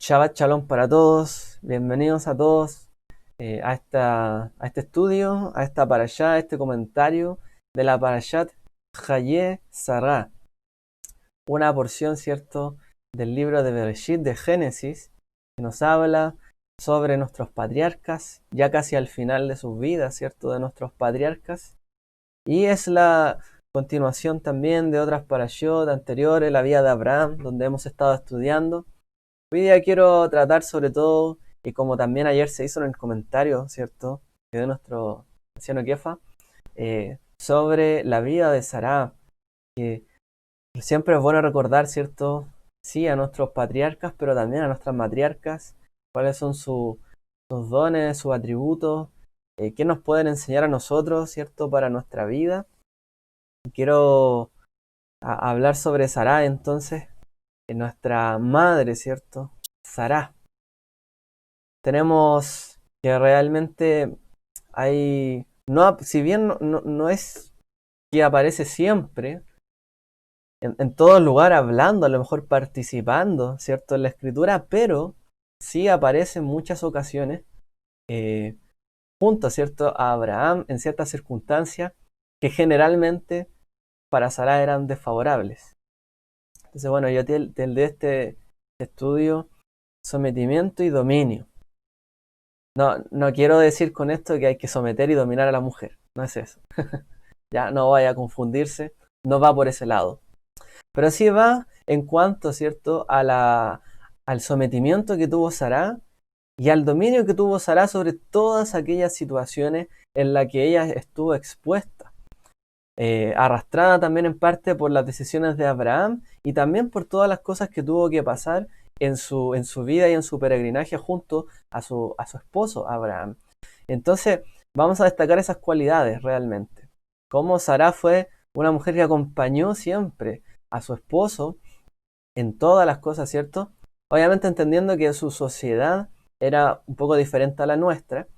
Shabbat Shalom para todos, bienvenidos a todos a este estudio, a esta parashá, a este comentario de la parashat Hayé Sará, una porción, ¿cierto?, del libro de Bereshit, de Génesis, que nos habla sobre nuestros patriarcas, ya casi al final de sus vidas, ¿cierto?, de nuestros patriarcas, y es la continuación también de otras parashot anteriores, la vida de Abraham, donde hemos estado estudiando. Hoy día quiero tratar sobre todo, y como también ayer se hizo en el comentario, ¿cierto?, que de nuestro anciano Kefa, sobre la vida de Sará, que siempre es bueno recordar, ¿cierto?, sí, a nuestros patriarcas, pero también a nuestras matriarcas, cuáles son sus dones, sus atributos, qué nos pueden enseñar a nosotros, ¿cierto?, para nuestra vida. Y quiero hablar sobre Sará, entonces, nuestra madre, ¿cierto?, Sará. Tenemos que realmente hay, no, si bien no es que aparece siempre, en todo lugar hablando, a lo mejor participando, ¿cierto?, en la escritura, pero sí aparece en muchas ocasiones eh, junto, ¿cierto?, a Abraham en ciertas circunstancias que generalmente para Sara eran desfavorables. Entonces, bueno, yo de este estudio sometimiento y dominio. No quiero decir con esto que hay que someter y dominar a la mujer, no es eso. Ya no vaya a confundirse, no va por ese lado. Pero sí va en cuanto, ¿cierto?, al sometimiento que tuvo Sará y al dominio que tuvo Sará sobre todas aquellas situaciones en las que ella estuvo expuesta. Arrastrada también en parte por las decisiones de Abraham y también por todas las cosas que tuvo que pasar en su vida y en su peregrinaje junto a su esposo Abraham. Entonces, vamos a destacar esas cualidades realmente. Cómo Sará fue una mujer que acompañó siempre a su esposo en todas las cosas, ¿cierto? Obviamente entendiendo que su sociedad era un poco diferente a la nuestra,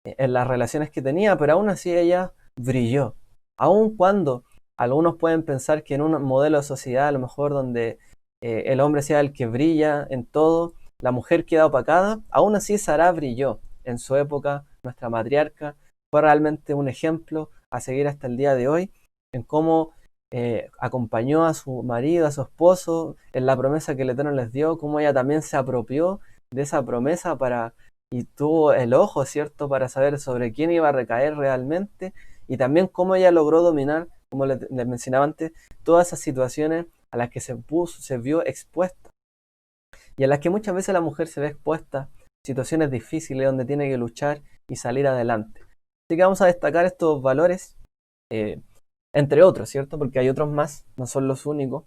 en las relaciones que tenía, pero aún así ella brilló. Aun cuando algunos pueden pensar que en un modelo de sociedad, a lo mejor donde el hombre sea el que brilla en todo, la mujer queda opacada, aún así Sará brilló en su época, nuestra matriarca, fue realmente un ejemplo a seguir hasta el día de hoy, en cómo acompañó a su marido, a su esposo, en la promesa que el Eterno les dio, cómo ella también se apropió de esa promesa y tuvo el ojo, ¿cierto?, para saber sobre quién iba a recaer realmente, y también cómo ella logró dominar, como les mencionaba antes, todas esas situaciones a las que se vio expuesta, y a las que muchas veces la mujer se ve expuesta, situaciones difíciles donde tiene que luchar y salir adelante. Así que vamos a destacar estos valores, eh, entre otros, ¿cierto? Porque hay otros más, no son los únicos.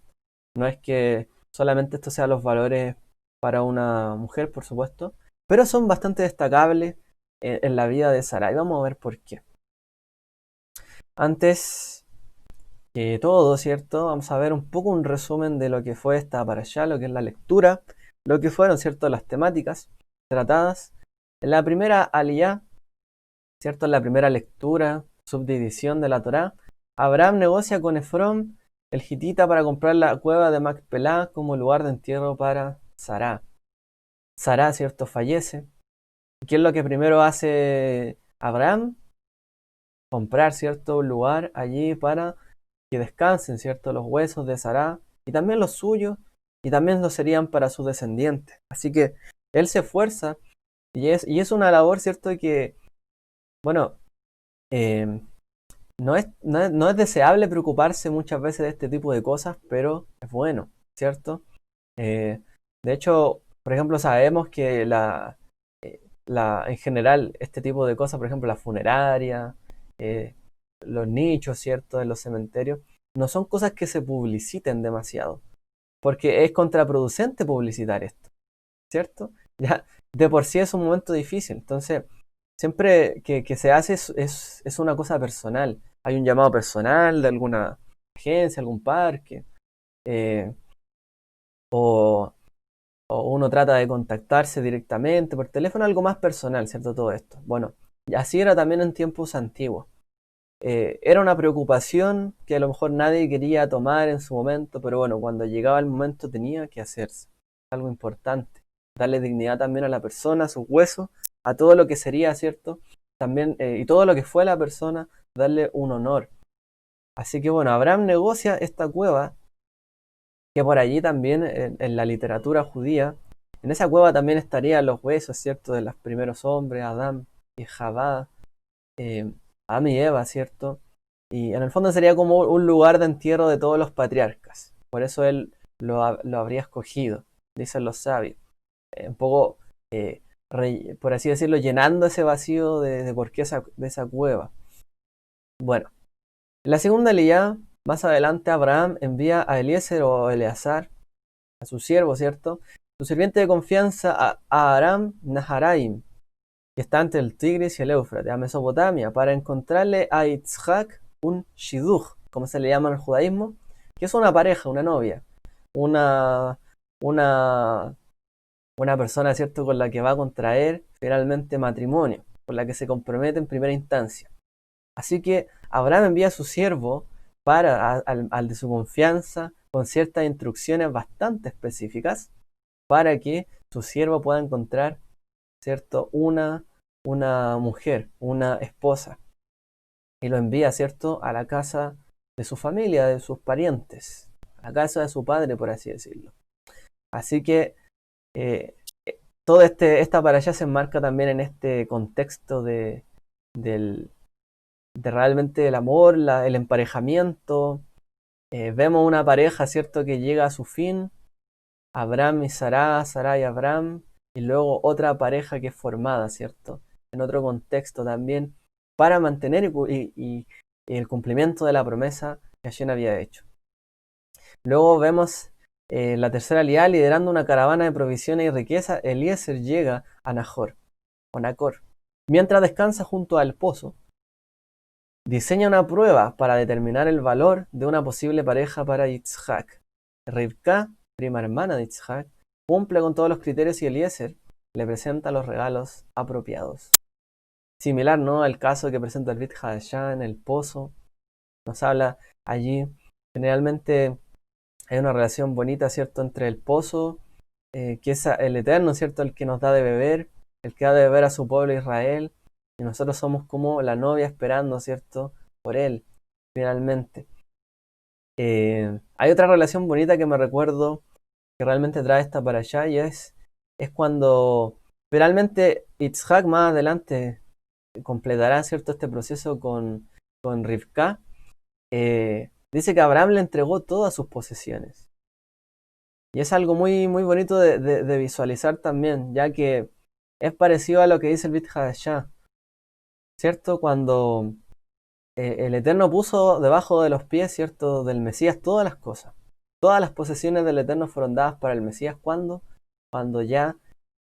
No es que solamente estos sean los valores para una mujer, por supuesto, pero son bastante destacables en la vida de Sara. Y vamos a ver por qué. Antes que todo, ¿cierto? Vamos a ver un poco un resumen de lo que fue esta parashá, lo que es la lectura, lo que fueron, ¿cierto?, las temáticas tratadas. En la primera aliyá, ¿cierto?, en la primera lectura, subdivisión de la Torá, Abraham negocia con Efrón, el hitita, para comprar la cueva de Macpelá como lugar de entierro para Sará. Sará, ¿cierto?, fallece. ¿Qué es lo que primero hace Abraham? Comprar, ¿cierto?, un lugar allí para que descansen, ¿cierto?, los huesos de Sará y también los suyos, y también lo serían para sus descendientes. Así que él se esfuerza y es una labor, ¿cierto?, que, bueno, eh, no es deseable preocuparse muchas veces de este tipo de cosas, pero es bueno, ¿cierto? Eh, de hecho, por ejemplo, sabemos que en general este tipo de cosas, por ejemplo, la funeraria, eh, los nichos, ¿cierto?, en los cementerios, no son cosas que se publiciten demasiado, porque es contraproducente publicitar esto, ¿cierto? Ya de por sí es un momento difícil, entonces siempre que se hace es una cosa personal. Hay un llamado personal de alguna agencia, algún parque, eh, o, o uno trata de contactarse directamente por teléfono, algo más personal, ¿cierto? Todo esto. Bueno, y así era también en tiempos antiguos. Era una preocupación que a lo mejor nadie quería tomar en su momento, pero bueno, cuando llegaba el momento tenía que hacerse. Algo importante. darle dignidad también a la persona, a sus huesos, a todo lo que sería, ¿cierto? También, y todo lo que fue la persona, darle un honor. Así que bueno, Abraham negocia esta cueva, que por allí también en la literatura judía, en esa cueva también estarían los huesos, ¿cierto? De los primeros hombres, Adán y Jabá, Adán y Eva, ¿cierto? Y en el fondo sería como un lugar de entierro de todos los patriarcas. Por eso él lo habría escogido, dicen los sabios. Un poco, por así decirlo, llenando ese vacío de por qué de esa cueva. Bueno, en la segunda Eliyá, más adelante Abraham envía a Eliezer o Eleazar, a su siervo, ¿cierto? Su sirviente de confianza a Aram Naharaim, que está entre el Tigris y el Éufrates, a Mesopotamia, para encontrarle a Yitzhak un shidduch, como se le llama en el judaísmo, que es una pareja, una novia, una, una, una persona, ¿cierto?, con la que va a contraer finalmente matrimonio, con la que se compromete en primera instancia. Así que Abraham envía a su siervo al de su confianza con ciertas instrucciones bastante específicas para que su siervo pueda encontrar, ¿cierto?, una mujer, una esposa. Y lo envía, ¿cierto?, a la casa de su familia, de sus parientes, a la casa de su padre, por así decirlo. Así que eh, todo esta parasha se enmarca también en este contexto de realmente el amor, el emparejamiento. Vemos una pareja, ¿cierto?, que llega a su fin, Abraham y Sará, Sará y Abraham, y luego otra pareja que es formada, ¿cierto?, en otro contexto también, para mantener y el cumplimiento de la promesa que Hashem había hecho. Luego vemos la tercera alianza liderando una caravana de provisiones y riqueza. Eliezer llega a Nahor, o Nacor, mientras descansa junto al pozo. Diseña una prueba para determinar el valor de una posible pareja para Yitzhak. Rivka, prima hermana de Yitzhak, cumple con todos los criterios y Eliezer le presenta los regalos apropiados. Similar, ¿no?, al caso que presenta el Brit Hadashah en el pozo. Nos habla allí, generalmente hay una relación bonita, ¿cierto?, entre el pozo, que es el Eterno, ¿cierto?, el que nos da de beber, el que da de beber a su pueblo Israel, y nosotros somos como la novia esperando, ¿cierto?, por él, finalmente. Hay otra relación bonita que me recuerdo que realmente trae esta para allá, y es cuando finalmente Yitzhak más adelante completará, ¿cierto?, este proceso con Rivka. Dice que Abraham le entregó todas sus posesiones. Y es algo muy, muy bonito de visualizar también, ya que es parecido a lo que dice el Brit Hadashah, ¿cierto? Cuando el Eterno puso debajo de los pies, ¿cierto?, del Mesías todas las cosas. Todas las posesiones del Eterno fueron dadas para el Mesías. ¿Cuándo? Cuando ya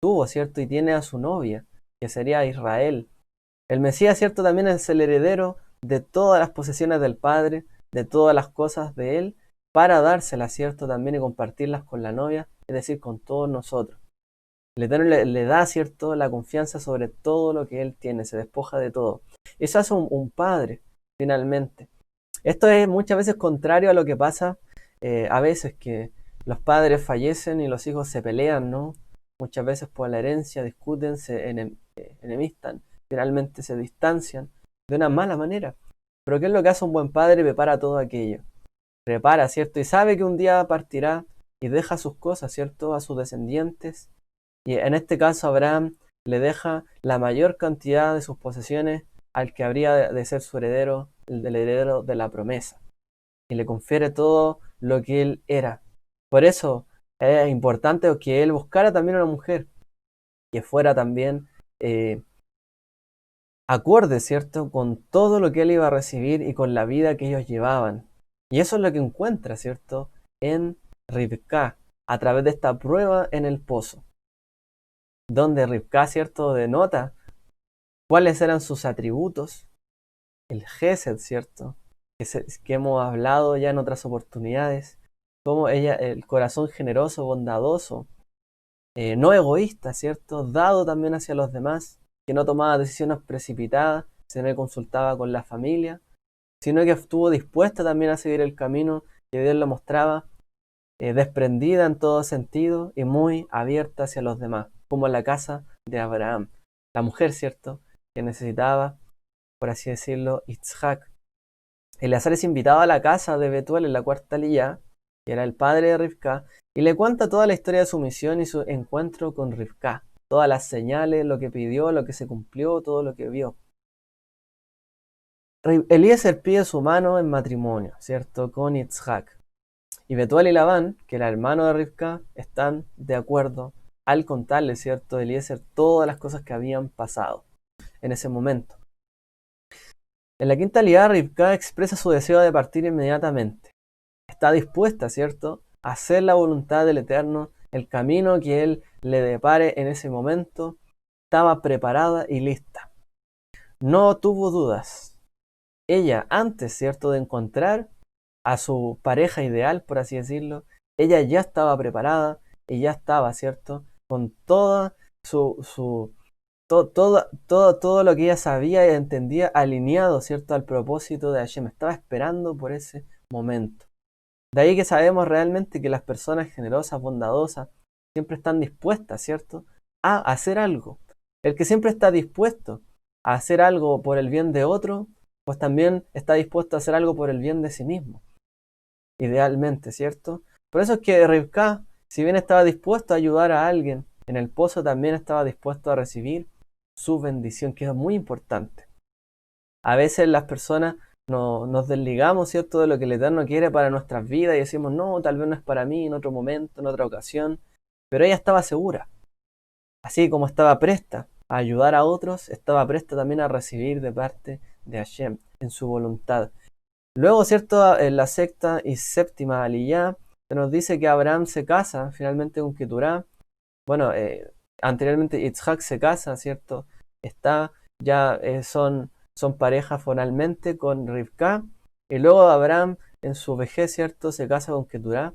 tuvo, ¿cierto?, y tiene a su novia, que sería Israel. El Mesías, ¿cierto?, también es el heredero de todas las posesiones del Padre, de todas las cosas de Él, para dárselas, ¿cierto?, también y compartirlas con la novia, es decir, con todos nosotros. El Eterno le da, ¿cierto?, la confianza sobre todo lo que Él tiene, se despoja de todo. Eso hace un padre, finalmente. Esto es muchas veces contrario a lo que pasa a veces, que los padres fallecen y los hijos se pelean, ¿no? Muchas veces por la herencia discuten, se enemistan, finalmente se distancian de una mala manera. Pero ¿qué es lo que hace un buen padre? Prepara todo aquello. Prepara, ¿cierto? Y sabe que un día partirá y deja sus cosas, ¿cierto?, a sus descendientes. Y en este caso Abraham le deja la mayor cantidad de sus posesiones al que habría de ser su heredero, el heredero de la promesa. Y le confiere todo lo que él era. Por eso es importante que él buscara también una mujer que fuera también acorde, ¿cierto?, con todo lo que él iba a recibir y con la vida que ellos llevaban. Y eso es lo que encuentra, ¿cierto?, en Rivka, a través de esta prueba en el pozo, donde Rivka, ¿cierto?, denota cuáles eran sus atributos, el Gesed, ¿cierto?, que hemos hablado ya en otras oportunidades, como ella, el corazón generoso, bondadoso, no egoísta, ¿cierto?, dado también hacia los demás, que no tomaba decisiones precipitadas, sino que consultaba con la familia, sino que estuvo dispuesta también a seguir el camino que Dios le mostraba, desprendida en todo sentido y muy abierta hacia los demás, como en la casa de Abraham. La mujer, ¿cierto?, que necesitaba, por así decirlo, Yitzhak. Eleazar es invitado a la casa de Betuel en la cuarta liyá, que era el padre de Rivka, y le cuenta toda la historia de su misión y su encuentro con Rivka, todas las señales, lo que pidió, lo que se cumplió, todo lo que vio. Eliezer pide su mano en matrimonio, ¿cierto?, con Yitzhak. Y Betuel y Labán, que era hermano de Rivka, están de acuerdo al contarle, ¿cierto?, a Eliezer todas las cosas que habían pasado en ese momento. En la quinta liyá, Rivka expresa su deseo de partir inmediatamente. Está dispuesta, ¿cierto?, a hacer la voluntad del Eterno, el camino que Él le depare en ese momento. Estaba preparada y lista. No tuvo dudas. Ella, antes, ¿cierto?, de encontrar a su pareja ideal, por así decirlo, ella ya estaba preparada y ya estaba, ¿cierto?, con toda todo lo que ella sabía y entendía alineado, ¿cierto?, al propósito de Hashem. Estaba esperando por ese momento. De ahí que sabemos realmente que las personas generosas, bondadosas, siempre están dispuestas, ¿cierto?, a hacer algo. El que siempre está dispuesto a hacer algo por el bien de otro, pues también está dispuesto a hacer algo por el bien de sí mismo. Idealmente, ¿cierto? Por eso es que Rivka, si bien estaba dispuesto a ayudar a alguien en el pozo, también estaba dispuesto a recibir su bendición, que es muy importante. A veces las personas nos desligamos, ¿cierto?, de lo que el Eterno quiere para nuestras vidas y decimos, no, tal vez no es para mí, en otro momento, en otra ocasión. Pero ella estaba segura. Así como estaba presta a ayudar a otros, estaba presta también a recibir de parte de Hashem en su voluntad. Luego, ¿cierto?, en la sexta y séptima aliyá, se nos dice que Abraham se casa finalmente con Keturá. Bueno, anteriormente Yitzhak se casa, ¿cierto? Son pareja formalmente con Rivka. Y luego Abraham, en su vejez, ¿cierto?, se casa con Keturá,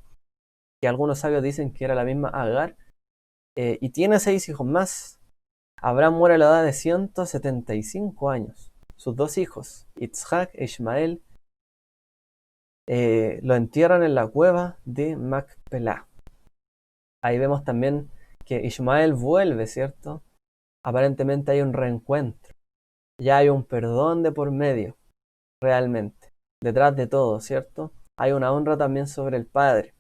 que algunos sabios dicen que era la misma Agar. Y tiene 6 hijos más. Abraham muere a la edad de 175 años. Sus 2 hijos, Yitzhak e Ismael, lo entierran en la cueva de Macpelá. Ahí vemos también que Ismael vuelve, ¿cierto? Aparentemente hay un reencuentro. Ya hay un perdón de por medio, realmente. Detrás de todo, ¿cierto? Hay una honra también sobre el padre.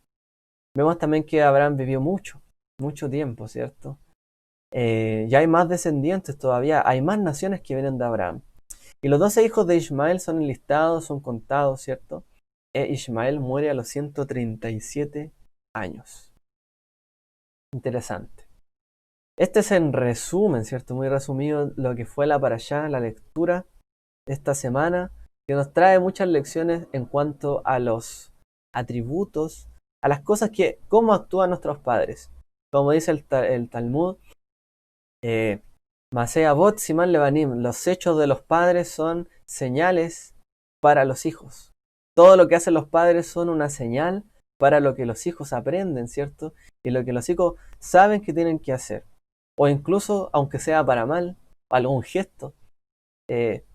Vemos también que Abraham vivió mucho tiempo, ¿cierto? Ya hay más descendientes todavía, hay más naciones que vienen de Abraham. Y los 12 hijos de Ismael son enlistados, son contados, ¿cierto? Ismael muere a los 137 años. Interesante. Este es en resumen, ¿cierto? Muy resumido lo que fue la parashá, la lectura de esta semana, que nos trae muchas lecciones en cuanto a los atributos, a las cosas cómo actúan nuestros padres. Como dice el Talmud, Masea Bot Siman Levanim, los hechos de los padres son señales para los hijos. Todo lo que hacen los padres son una señal para lo que los hijos aprenden, ¿cierto? Y lo que los hijos saben que tienen que hacer. O incluso, aunque sea para mal, algún gesto.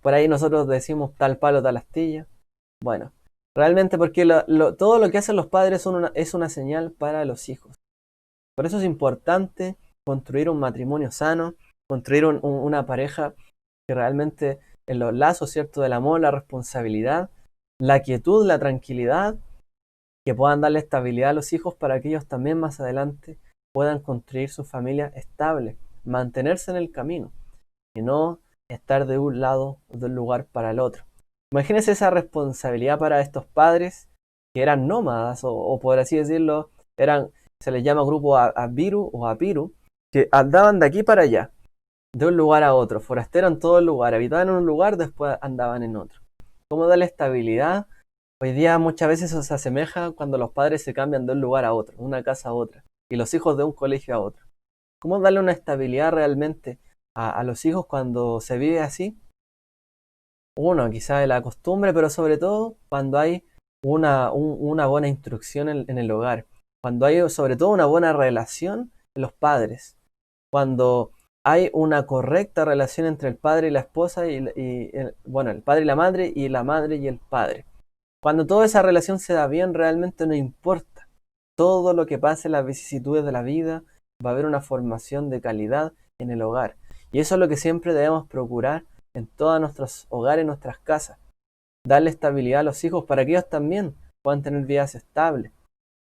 Por ahí nosotros decimos tal palo, tal astilla. Bueno, realmente porque todo lo que hacen los padres es una señal para los hijos. Por eso es importante construir un matrimonio sano, construir una pareja que realmente en los lazos, ¿cierto?, del amor, la responsabilidad, la quietud, la tranquilidad, que puedan darle estabilidad a los hijos para que ellos también más adelante puedan construir su familia estable, mantenerse en el camino y no estar de un lado o de un lugar para el otro. Imagínense esa responsabilidad para estos padres que eran nómadas o por así decirlo, se les llama grupo Abiru o Apiru, que andaban de aquí para allá, de un lugar a otro, forastero en todo el lugar, habitaban en un lugar, después andaban en otro. ¿Cómo darle estabilidad? Hoy día muchas veces eso se asemeja cuando los padres se cambian de un lugar a otro, una casa a otra, y los hijos de un colegio a otro. ¿Cómo darle una estabilidad realmente a los hijos cuando se vive así? Uno, quizá de la costumbre, pero sobre todo cuando hay una buena instrucción en el hogar, cuando hay sobre todo una buena relación en los padres, cuando hay una correcta relación entre el padre y la esposa bueno, el padre y la madre y el padre. Cuando toda esa relación se da bien, realmente no importa todo lo que pase, las vicisitudes de la vida, va a haber una formación de calidad en el hogar. Y eso es lo que siempre debemos procurar en todos nuestros hogares, nuestras casas. Darle estabilidad a los hijos para que ellos también puedan tener vidas estables.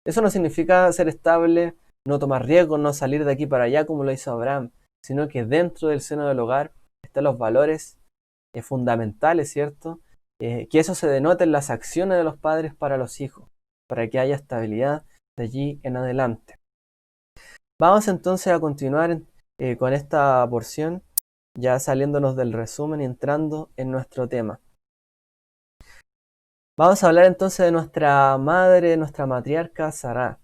Eso no significa ser estable, no tomar riesgos, no salir de aquí para allá como lo hizo Abraham, sino que dentro del seno del hogar están los valores fundamentales, ¿cierto? Que eso se denote en las acciones de los padres para los hijos, para que haya estabilidad de allí en adelante. Vamos entonces a continuar con esta porción, ya saliéndonos del resumen y entrando en nuestro tema. Vamos a hablar entonces de nuestra madre, nuestra matriarca Sará.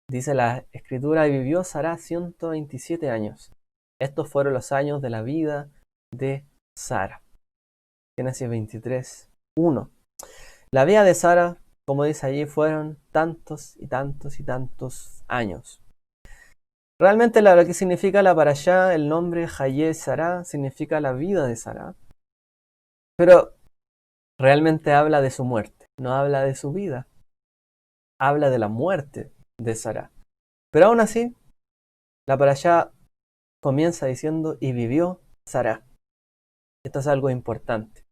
Dice la escritura, y vivió Sará 127 años. Estos fueron los años de la vida de Sara. Génesis 23, 1. La vida de Sara, como dice allí, fueron tantos y tantos y tantos años. Realmente lo que significa la parashá, el nombre Hayé Sará, significa la vida de Sara. Pero realmente habla de su muerte, no habla de su vida. Habla de la muerte de Sara. Pero aún así, la parashá comienza diciendo, y vivió Sara. Esto es algo importante.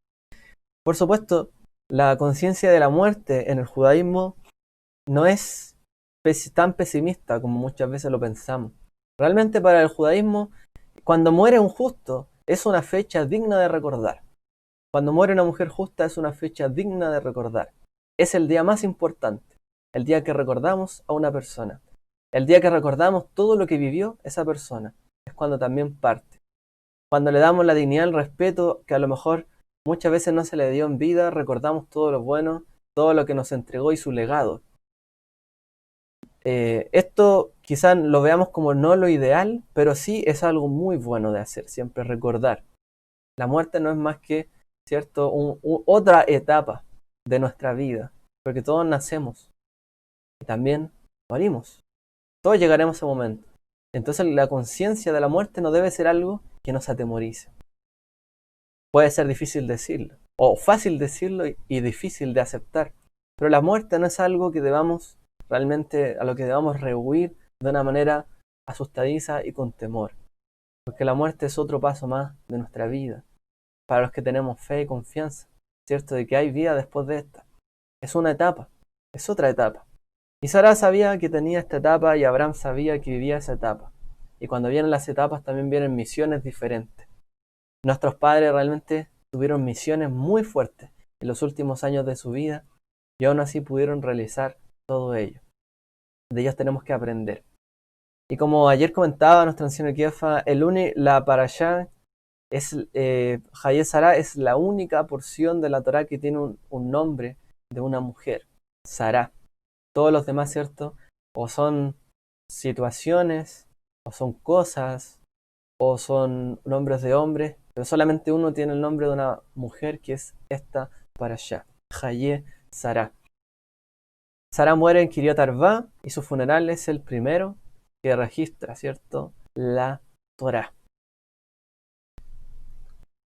Por supuesto, la conciencia de la muerte en el judaísmo no es tan pesimista como muchas veces lo pensamos. Realmente para el judaísmo, cuando muere un justo, es una fecha digna de recordar. Cuando muere una mujer justa es una fecha digna de recordar. Es el día más importante, el día que recordamos a una persona. El día que recordamos todo lo que vivió esa persona. Es cuando también parte. Cuando le damos la dignidad, el respeto que a lo mejor muchas veces no se le dio en vida, recordamos todo lo bueno, todo lo que nos entregó y su legado. Esto quizás lo veamos como no lo ideal, pero sí es algo muy bueno de hacer, siempre recordar. La muerte no es más que, ¿cierto?, otra etapa de nuestra vida, porque todos nacemos y también morimos. Todos llegaremos a ese momento. Entonces la conciencia de la muerte no debe ser algo que nos atemorice. Puede ser difícil decirlo, o fácil decirlo y difícil de aceptar, pero la muerte no es algo que debamos realmente, a lo que debamos rehuir de una manera asustadiza y con temor, porque la muerte es otro paso más de nuestra vida, para los que tenemos fe y confianza, ¿cierto?, de que hay vida después de esta. Es una etapa, es otra etapa. Y Sara sabía que tenía esta etapa y Abraham sabía que vivía esa etapa. Y cuando vienen las etapas también vienen misiones diferentes. Nuestros padres realmente tuvieron misiones muy fuertes en los últimos años de su vida y aún así pudieron realizar todo ello. De ellos tenemos que aprender. Y como ayer comentaba nuestro anciano Kiefa, la parashá Hayé Sará es la única porción de la Torá que tiene un nombre de una mujer, Sará. Todos los demás, ¿cierto?, o son situaciones, o son cosas, o son nombres de hombres, pero solamente uno tiene el nombre de una mujer, que es esta parashá, Hayé Sará. Sara muere en Kiriat Arba y su funeral es el primero que registra, ¿cierto?, la Torá.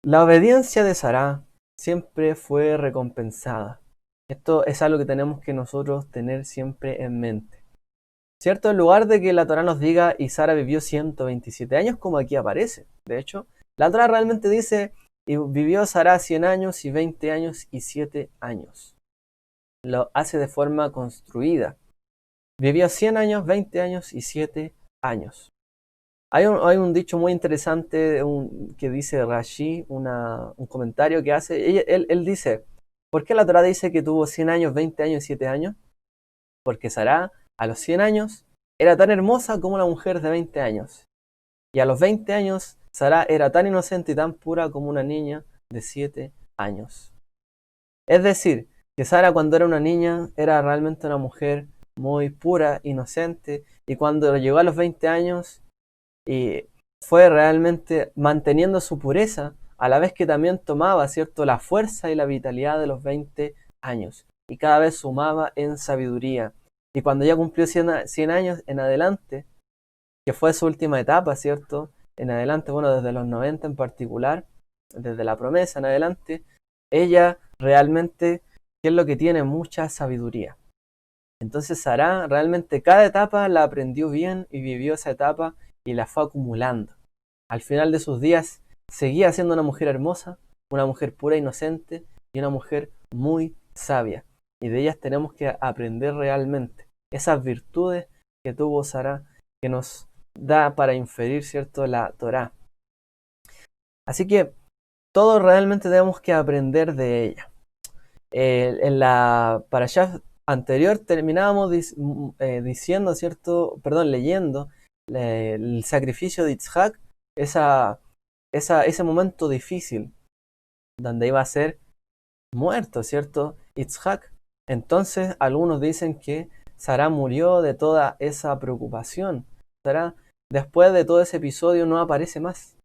La obediencia de Sara siempre fue recompensada. Esto es algo que tenemos que nosotros tener siempre en mente. ¿Cierto? En lugar de que la Torá nos diga y Sara vivió 127 años, como aquí aparece. De hecho, la Torá realmente dice y vivió Sara 100 años y 20 años y 7 años. Lo hace de forma construida. Vivió 100 años, 20 años y 7 años. Hay un dicho muy interesante que dice Rashi, un comentario que hace. Él dice, ¿por qué la Torá dice que tuvo 100 años, 20 años y 7 años? Porque Sará a los 100 años era tan hermosa como una mujer de 20 años. Y a los 20 años Sará era tan inocente y tan pura como una niña de 7 años. Es decir, que Sara cuando era una niña era realmente una mujer muy pura, inocente, y cuando llegó a los 20 años y fue realmente manteniendo su pureza, a la vez que también tomaba, ¿cierto?, la fuerza y la vitalidad de los 20 años, y cada vez sumaba en sabiduría. Y cuando ya cumplió 100 años en adelante, que fue su última etapa, ¿cierto?, en adelante, bueno, desde los 90 en particular, desde la promesa en adelante, ella realmente, ¿qué es lo que tiene? Mucha sabiduría. Entonces Sará realmente cada etapa la aprendió bien y vivió esa etapa y la fue acumulando. Al final de sus días seguía siendo una mujer hermosa, una mujer pura e inocente y una mujer muy sabia. Y de ellas tenemos que aprender realmente esas virtudes que tuvo Sará, que nos da para inferir, ¿cierto?, la Torá. Así que todos realmente tenemos que aprender de ella. En la parashá anterior terminábamos diciendo, ¿cierto? Perdón, leyendo el sacrificio de Itzhak, ese momento difícil donde iba a ser muerto, ¿cierto? Itzhak. Entonces algunos dicen que Sará murió de toda esa preocupación. Sará, después de todo ese episodio, no aparece más.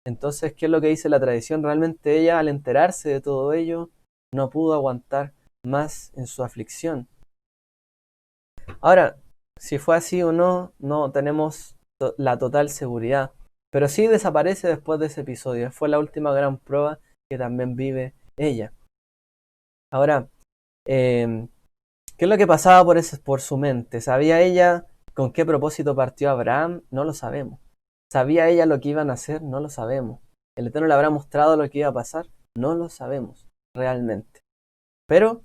Entonces, ¿qué es lo que dice la tradición? Realmente ella, al enterarse de todo ello, no pudo aguantar más en su aflicción. Ahora, si fue así o no, no tenemos la total seguridad. Pero sí desaparece después de ese episodio. Fue la última gran prueba que también vive ella. Ahora, ¿qué es lo que pasaba por su mente? ¿Sabía ella con qué propósito partió Abraham? No lo sabemos. ¿Sabía ella lo que iban a hacer? No lo sabemos. ¿El Eterno le habrá mostrado lo que iba a pasar? No lo sabemos realmente. Pero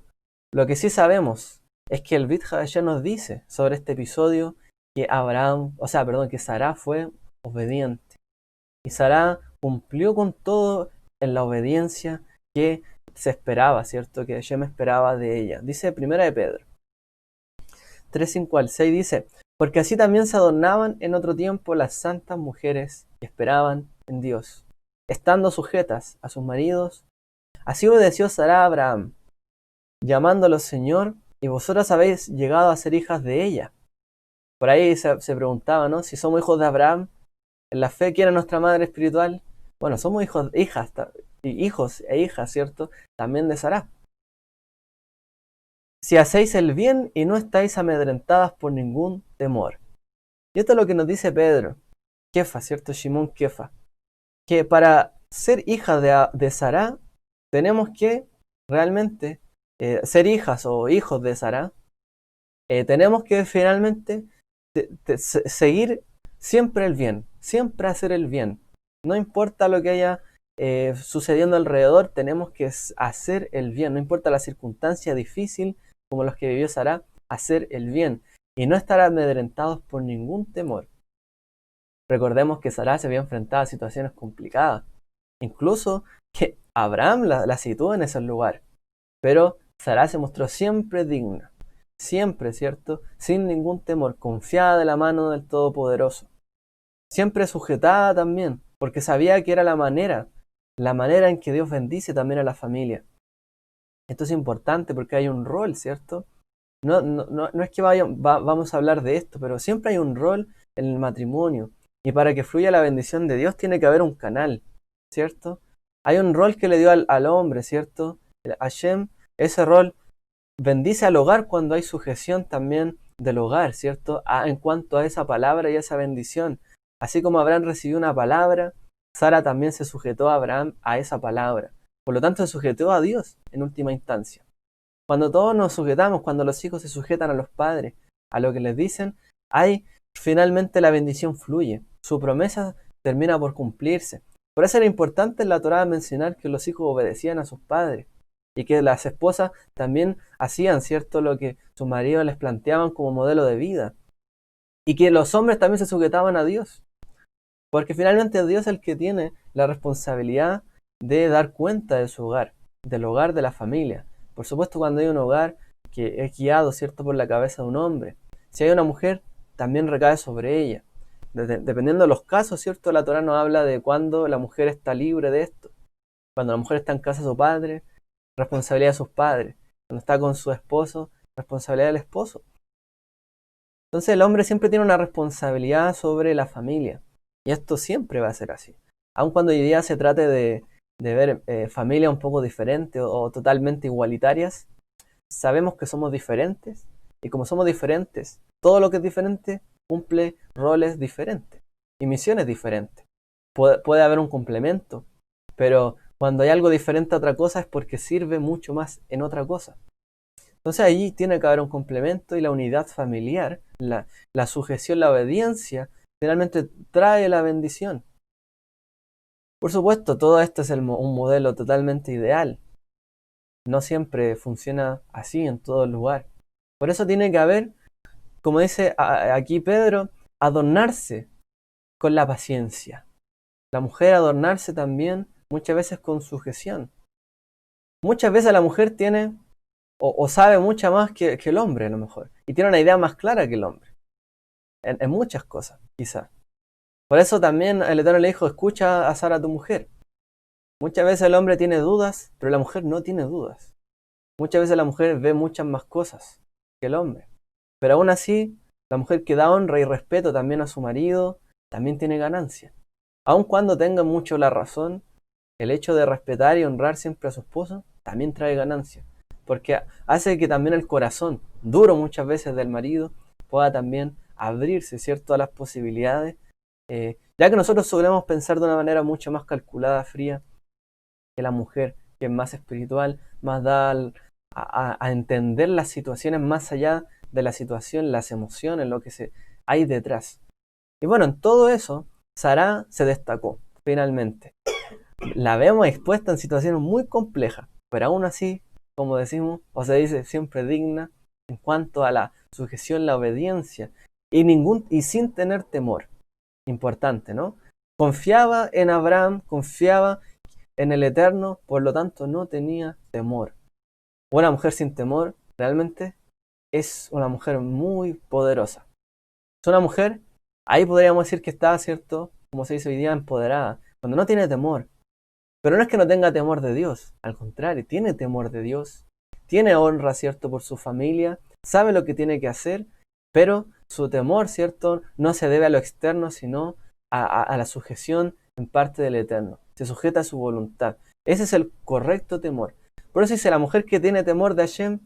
lo que sí sabemos es que el Brit Hadashah nos dice sobre este episodio que que Sará fue obediente. Y Sará cumplió con todo en la obediencia que se esperaba, ¿cierto? Que Hashem esperaba de ella. Dice Primera de Pedro 3:5 al 6 dice: porque así también se adornaban en otro tiempo las santas mujeres que esperaban en Dios, estando sujetas a sus maridos. Así obedeció Sará a Abraham, llamándolo Señor, y vosotras habéis llegado a ser hijas de ella. Por ahí se preguntaba, ¿no? Si somos hijos de Abraham, en la fe, ¿quién es nuestra madre espiritual? Bueno, somos hijos e hijas, ¿cierto? También de Sará. Si hacéis el bien y no estáis amedrentadas por ningún temor. Y esto es lo que nos dice Pedro, Kefa, ¿cierto? Shimón Kefa. Que para ser hijas de Sará, tenemos que realmente ser hijas o hijos de Sará. Tenemos que finalmente seguir siempre el bien, siempre hacer el bien. No importa lo que haya sucediendo alrededor, tenemos que hacer el bien. No importa la circunstancia difícil como los que vivió Sará, hacer el bien y no estar amedrentados por ningún temor. Recordemos que Sará se había enfrentado a situaciones complicadas, incluso que Abraham la situó en ese lugar, pero Sará se mostró siempre digna, siempre, ¿cierto? Sin ningún temor, confiada de la mano del Todopoderoso, siempre sujetada también, porque sabía que era la manera en que Dios bendice también a la familia. Esto es importante porque hay un rol, ¿cierto? No es que vamos a hablar de esto, pero siempre hay un rol en el matrimonio. Y para que fluya la bendición de Dios tiene que haber un canal, ¿cierto? Hay un rol que le dio al hombre, ¿cierto? Hashem, ese rol bendice al hogar cuando hay sujeción también del hogar, ¿cierto? En cuanto a esa palabra y a esa bendición. Así como Abraham recibió una palabra, Sara también se sujetó a Abraham a esa palabra. Por lo tanto, se sujetó a Dios en última instancia. Cuando todos nos sujetamos, cuando los hijos se sujetan a los padres, a lo que les dicen, ahí finalmente la bendición fluye. Su promesa termina por cumplirse. Por eso era importante en la Torá mencionar que los hijos obedecían a sus padres y que las esposas también hacían, ¿cierto?, lo que sus maridos les planteaban como modelo de vida. Y que los hombres también se sujetaban a Dios. Porque finalmente Dios es el que tiene la responsabilidad de dar cuenta de su hogar, del hogar de la familia. Por supuesto, cuando hay un hogar que es guiado, ¿cierto?, por la cabeza de un hombre. Si hay una mujer, también recae sobre ella. Dependiendo de los casos, ¿cierto?, la Torá nos habla de cuando la mujer está libre de esto. Cuando la mujer está en casa de su padre, responsabilidad de sus padres. Cuando está con su esposo, responsabilidad del esposo. Entonces el hombre siempre tiene una responsabilidad sobre la familia. Y esto siempre va a ser así. Aun cuando hoy día se trate de ver familias un poco diferentes o totalmente igualitarias, sabemos que somos diferentes. Y como somos diferentes, todo lo que es diferente cumple roles diferentes y misiones diferentes. Puede haber un complemento, pero cuando hay algo diferente a otra cosa es porque sirve mucho más en otra cosa. Entonces ahí tiene que haber un complemento y la unidad familiar, la sujeción, la obediencia, finalmente trae la bendición. Por supuesto, todo esto es un modelo totalmente ideal. No siempre funciona así en todo lugar. Por eso tiene que haber, como dice aquí Pedro, adornarse con la paciencia. La mujer adornarse también muchas veces con sujeción. Muchas veces la mujer tiene o sabe mucha más que el hombre a lo mejor. Y tiene una idea más clara que el hombre. En muchas cosas, quizás. Por eso también el Eterno le dijo, escucha a Sara tu mujer. Muchas veces el hombre tiene dudas, pero la mujer no tiene dudas. Muchas veces la mujer ve muchas más cosas que el hombre. Pero aún así, la mujer que da honra y respeto también a su marido, también tiene ganancia. Aun cuando tenga mucho la razón, el hecho de respetar y honrar siempre a su esposo también trae ganancia. Porque hace que también el corazón, duro muchas veces del marido, pueda también abrirse, ¿cierto?, a las posibilidades. Ya que nosotros solemos pensar de una manera mucho más calculada, fría, que la mujer, que es más espiritual, más da a entender las situaciones más allá de la situación, las emociones, lo que hay detrás. Y bueno, en todo eso, Sará se destacó, finalmente. La vemos expuesta en situaciones muy complejas, pero aún así, como decimos, o se dice, siempre digna en cuanto a la sujeción, la obediencia, y sin tener temor. Importante, ¿no? Confiaba en Abraham, confiaba en el Eterno, por lo tanto no tenía temor. Una mujer sin temor realmente es una mujer muy poderosa. Es una mujer, ahí podríamos decir que está, ¿cierto? Como se dice hoy día, empoderada, cuando no tiene temor. Pero no es que no tenga temor de Dios, al contrario, tiene temor de Dios, tiene honra, ¿cierto?, por su familia, sabe lo que tiene que hacer, pero su temor, ¿cierto?, no se debe a lo externo, sino a la sujeción en parte del Eterno. Se sujeta a su voluntad. Ese es el correcto temor. Por eso dice la mujer que tiene temor de Hashem,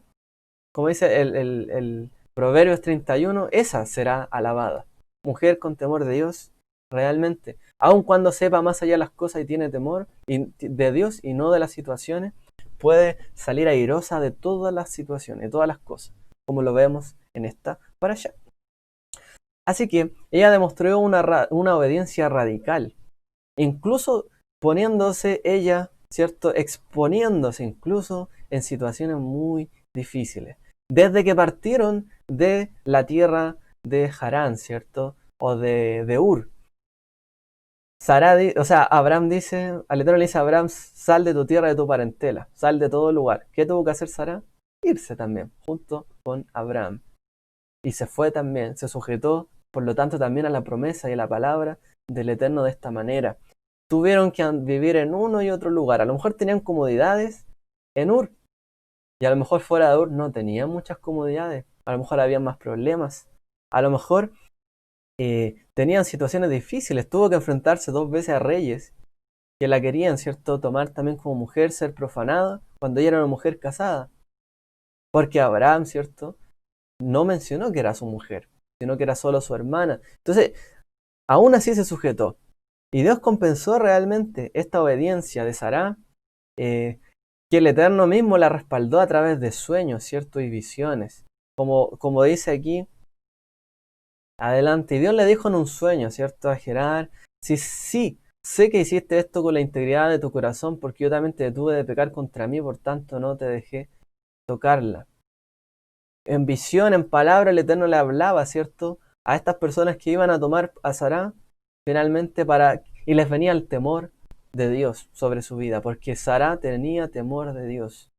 como dice el Proverbios 31, esa será alabada. Mujer con temor de Dios, realmente, aun cuando sepa más allá de las cosas y tiene temor de Dios y no de las situaciones, puede salir airosa de todas las situaciones, de todas las cosas, como lo vemos en esta parasha. Así que ella demostró una obediencia radical, incluso poniéndose ella, ¿cierto?, exponiéndose incluso en situaciones muy difíciles. Desde que partieron de la tierra de Harán, ¿cierto?, o de Ur. Abraham dice, al Eterno le dice a Abraham, sal de tu tierra, de tu parentela, sal de todo lugar. ¿Qué tuvo que hacer Sara? Irse también, junto con Abraham. Y se fue también, se sujetó, por lo tanto, también a la promesa y a la palabra del Eterno de esta manera. Tuvieron que vivir en uno y otro lugar. A lo mejor tenían comodidades en Ur, y a lo mejor fuera de Ur no tenían muchas comodidades. A lo mejor había más problemas. A lo mejor tenían situaciones difíciles. Tuvo que enfrentarse 2 veces a reyes que la querían, ¿cierto?, tomar también como mujer, ser profanada, cuando ella era una mujer casada. Porque Abraham, ¿cierto?, no mencionó que era su mujer, sino que era solo su hermana. Entonces, aún así se sujetó. Y Dios compensó realmente esta obediencia de Sará, que el Eterno mismo la respaldó a través de sueños, ¿cierto?, y visiones. Como dice aquí, adelante, y Dios le dijo en un sueño, ¿cierto?, a Gerar, sí, sé que hiciste esto con la integridad de tu corazón, porque yo también te detuve de pecar contra mí, por tanto no te dejé tocarla. En visión, en palabra, el Eterno le hablaba, ¿cierto?, a estas personas que iban a tomar a Sará, finalmente, y les venía el temor de Dios sobre su vida, porque Sará tenía temor de Dios.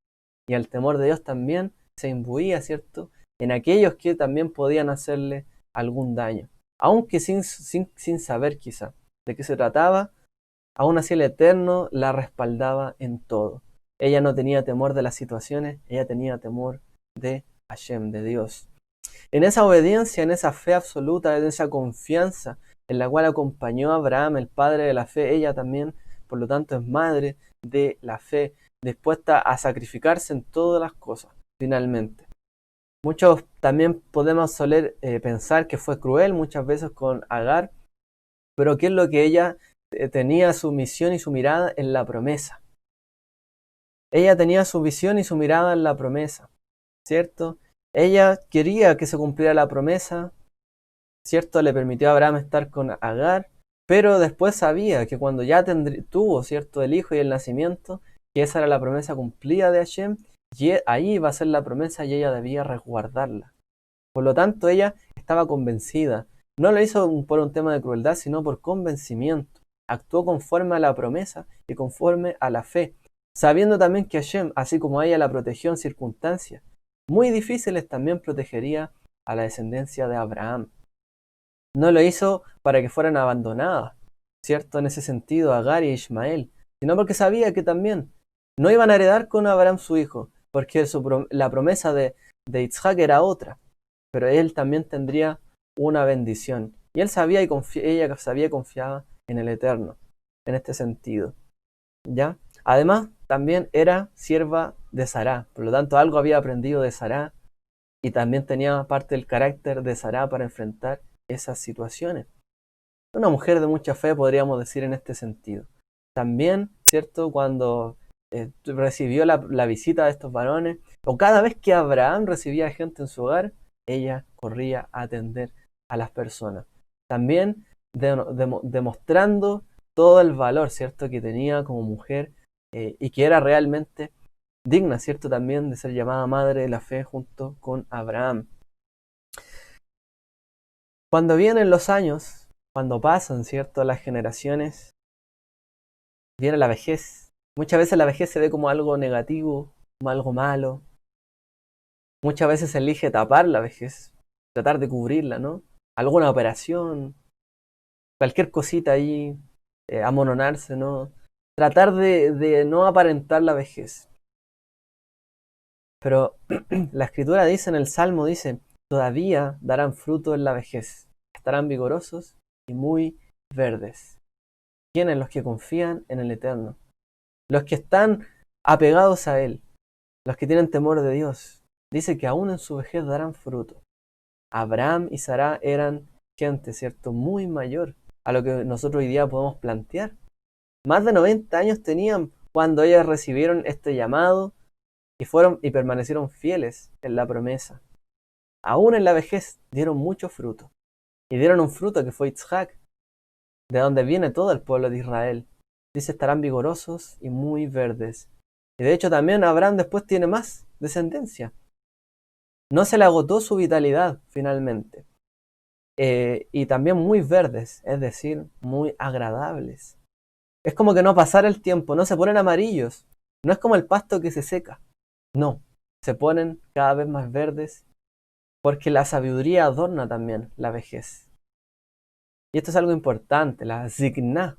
Y el temor de Dios también se imbuía, ¿cierto?, en aquellos que también podían hacerle algún daño. Aunque sin saber quizá de qué se trataba, aún así el Eterno la respaldaba en todo. Ella no tenía temor de las situaciones, ella tenía temor de Hashem, de Dios. En esa obediencia, en esa fe absoluta, en esa confianza en la cual acompañó a Abraham, el padre de la fe, ella también, por lo tanto, es madre de la fe, dispuesta a sacrificarse en todas las cosas, finalmente. Muchos también podemos soler pensar que fue cruel muchas veces con Agar, pero ¿qué es lo que ella tenía su misión y su mirada en la promesa? Ella tenía su visión y su mirada en la promesa. ¿cierto? Ella quería que se cumpliera la promesa, ¿cierto? Le permitió a Abraham estar con Agar, pero después sabía que cuando ya tuvo, ¿cierto? El hijo y el nacimiento, que esa era la promesa cumplida de Hashem, y ahí iba a ser la promesa y ella debía resguardarla. Por lo tanto, ella estaba convencida. No lo hizo por un tema de crueldad, sino por convencimiento. Actuó conforme a la promesa y conforme a la fe, sabiendo también que Hashem, así como a ella la protegió en circunstancias muy difíciles, también protegería a la descendencia de Abraham. No lo hizo para que fueran abandonadas, ¿cierto? En ese sentido, Agar y Ismael, sino porque sabía que también no iban a heredar con Abraham su hijo, porque la promesa de Isaac era otra, pero él también tendría una bendición. Y él sabía y ella sabía y confiaba en el Eterno, en este sentido, ¿ya? Además, también era sierva de Sará, por lo tanto, algo había aprendido de Sará y también tenía parte del carácter de Sará para enfrentar esas situaciones. Una mujer de mucha fe, podríamos decir en este sentido. También, ¿cierto? Cuando recibió la visita de estos varones, o cada vez que Abraham recibía gente en su hogar, ella corría a atender a las personas. También demostrando todo el valor, ¿cierto? Que tenía como mujer y que era realmente digna, ¿cierto? También de ser llamada madre de la fe junto con Abraham. Cuando vienen los años, cuando pasan, ¿cierto? Las generaciones, viene la vejez. Muchas veces la vejez se ve como algo negativo, como algo malo. Muchas veces se elige tapar la vejez, tratar de cubrirla, ¿no? Alguna operación, cualquier cosita ahí, amononarse, ¿no? Tratar de no aparentar la vejez. Pero la escritura dice en el Salmo, dice, todavía darán fruto en la vejez, estarán vigorosos y muy verdes. ¿Quiénes? Los que confían en el Eterno, los que están apegados a Él, los que tienen temor de Dios. Dice que aún en su vejez darán fruto. Abraham y Sará eran gente, ¿cierto? Muy mayor a lo que nosotros hoy día podemos plantear. Más de 90 años tenían cuando ellas recibieron este llamado y fueron y permanecieron fieles en la promesa. Aún en la vejez dieron mucho fruto. Y dieron un fruto que fue Isaac, de donde viene todo el pueblo de Israel. Dice, estarán vigorosos y muy verdes. Y de hecho también Abraham después tiene más descendencia. No se le agotó su vitalidad finalmente. Y también muy verdes, es decir, muy agradables. Es como que no pasara el tiempo, no se ponen amarillos. No es como el pasto que se seca. No, se ponen cada vez más verdes porque la sabiduría adorna también la vejez. Y esto es algo importante, la zikna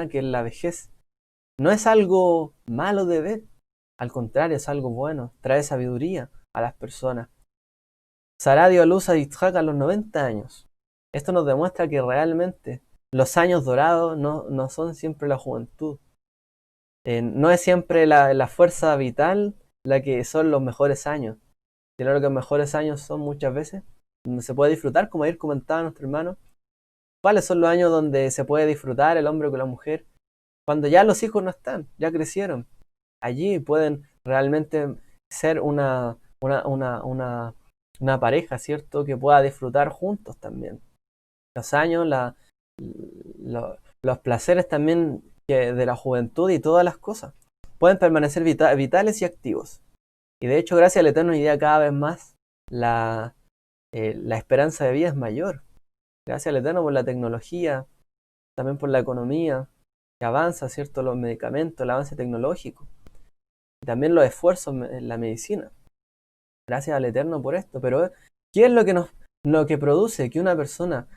que es la vejez, no es algo malo de ver, al contrario, es algo bueno, trae sabiduría a las personas. Sará dio a luz a Yitzhak a los 90 años. Esto nos demuestra que realmente los años dorados no son siempre la juventud. No es siempre la fuerza vital la que son los mejores años, sino que los mejores años son muchas veces donde se puede disfrutar, como ayer comentaba nuestro hermano. ¿Cuáles son los años donde se puede disfrutar el hombre con la mujer? Cuando ya los hijos no están, ya crecieron. Allí pueden realmente ser una pareja, ¿cierto? Que pueda disfrutar juntos también. Los años, los placeres también de la juventud y todas las cosas pueden permanecer vitales y activos. Y de hecho, gracias al Eterno, hoy día cada vez más la esperanza de vida es mayor. Gracias al Eterno por la tecnología, también por la economía, que avanza, ¿cierto? Los medicamentos, el avance tecnológico. Y también los esfuerzos en la medicina. Gracias al Eterno por esto. Pero, ¿qué es lo que produce que una persona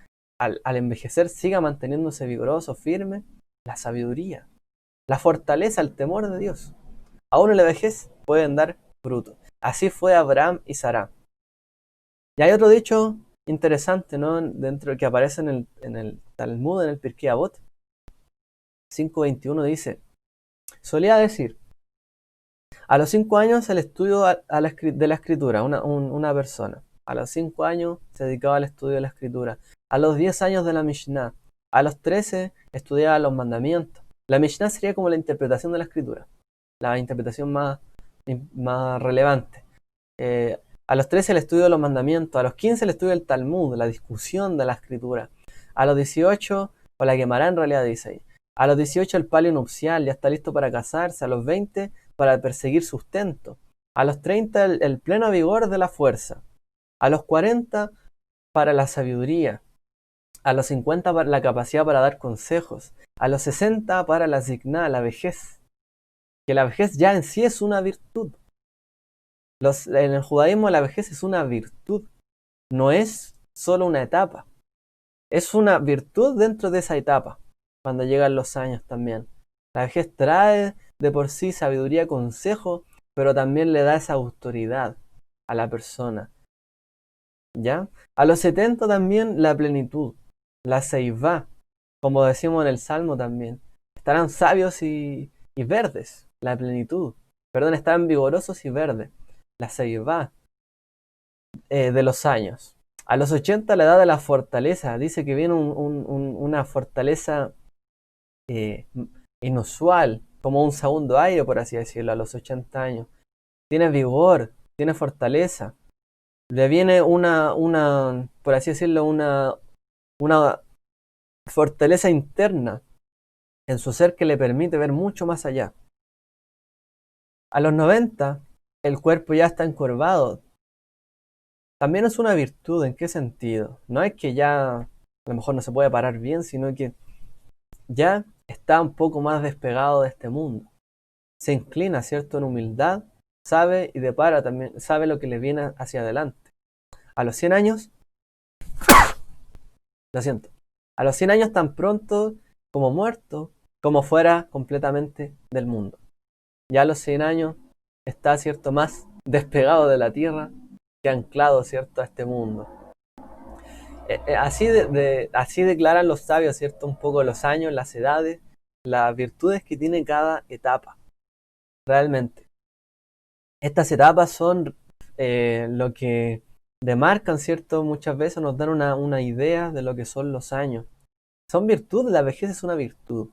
al envejecer siga manteniéndose vigoroso, firme? La sabiduría, la fortaleza, el temor de Dios. Aún en la vejez pueden dar fruto. Así fue Abraham y Sará. Y hay otro dicho interesante, ¿no? Dentro que aparece en el Talmud, en el Pirkei Avot 5:21 dice, solía decir, a los 5 años el estudio de la escritura, una persona. A los 5 años se dedicaba al estudio de la escritura. A los 10 años de la Mishnah. A los 13 estudiaba los mandamientos. La Mishnah sería como la interpretación de la escritura, la interpretación más relevante. A los 13 el estudio de los mandamientos, a los 15 el estudio del Talmud, la discusión de la escritura. A los 18, o la quemará en realidad dice ahí. A los 18 el palio nupcial, ya está listo para casarse. A los 20 para perseguir sustento. A los 30 el pleno vigor de la fuerza. A los 40 para la sabiduría. A los 50 para la capacidad para dar consejos. A los 60 para la zikná, la vejez. Que la vejez ya en sí es una virtud. En el judaísmo la vejez es una virtud, no es solo una etapa. Es una virtud dentro de esa etapa, cuando llegan los años también. La vejez trae de por sí sabiduría, consejo, pero también le da esa autoridad a la persona. ¿Ya? A los 70 también la plenitud, la seivá, como decimos en el Salmo también. Estarán sabios y verdes, la plenitud. Perdón, estarán vigorosos y verdes, la seivá de los años. A los 80 la edad de la fortaleza. Dice que viene una fortaleza eh, inusual, como un segundo aire, por así decirlo, a los 80 años. Tiene vigor, tiene fortaleza. Le viene por así decirlo, una fortaleza interna en su ser que le permite ver mucho más allá. A los 90 el cuerpo ya está encorvado. También es una virtud, ¿en qué sentido? No es que ya a lo mejor no se puede parar bien, sino que ya está un poco más despegado de este mundo. Se inclina, ¿cierto?, en humildad, sabe y depara también, sabe lo que le viene hacia adelante. A los 100 años, lo siento, a los 100 años tan pronto como muerto, como fuera completamente del mundo. Ya a los 100 años está, ¿cierto?, más despegado de la tierra que anclado, ¿cierto?, a este mundo. Así declaran los sabios, ¿cierto?, un poco los años, las edades, las virtudes que tiene cada etapa. Realmente. Estas etapas son lo que demarcan, ¿cierto? Muchas veces nos dan una idea de lo que son los años. Son virtudes, la vejez es una virtud.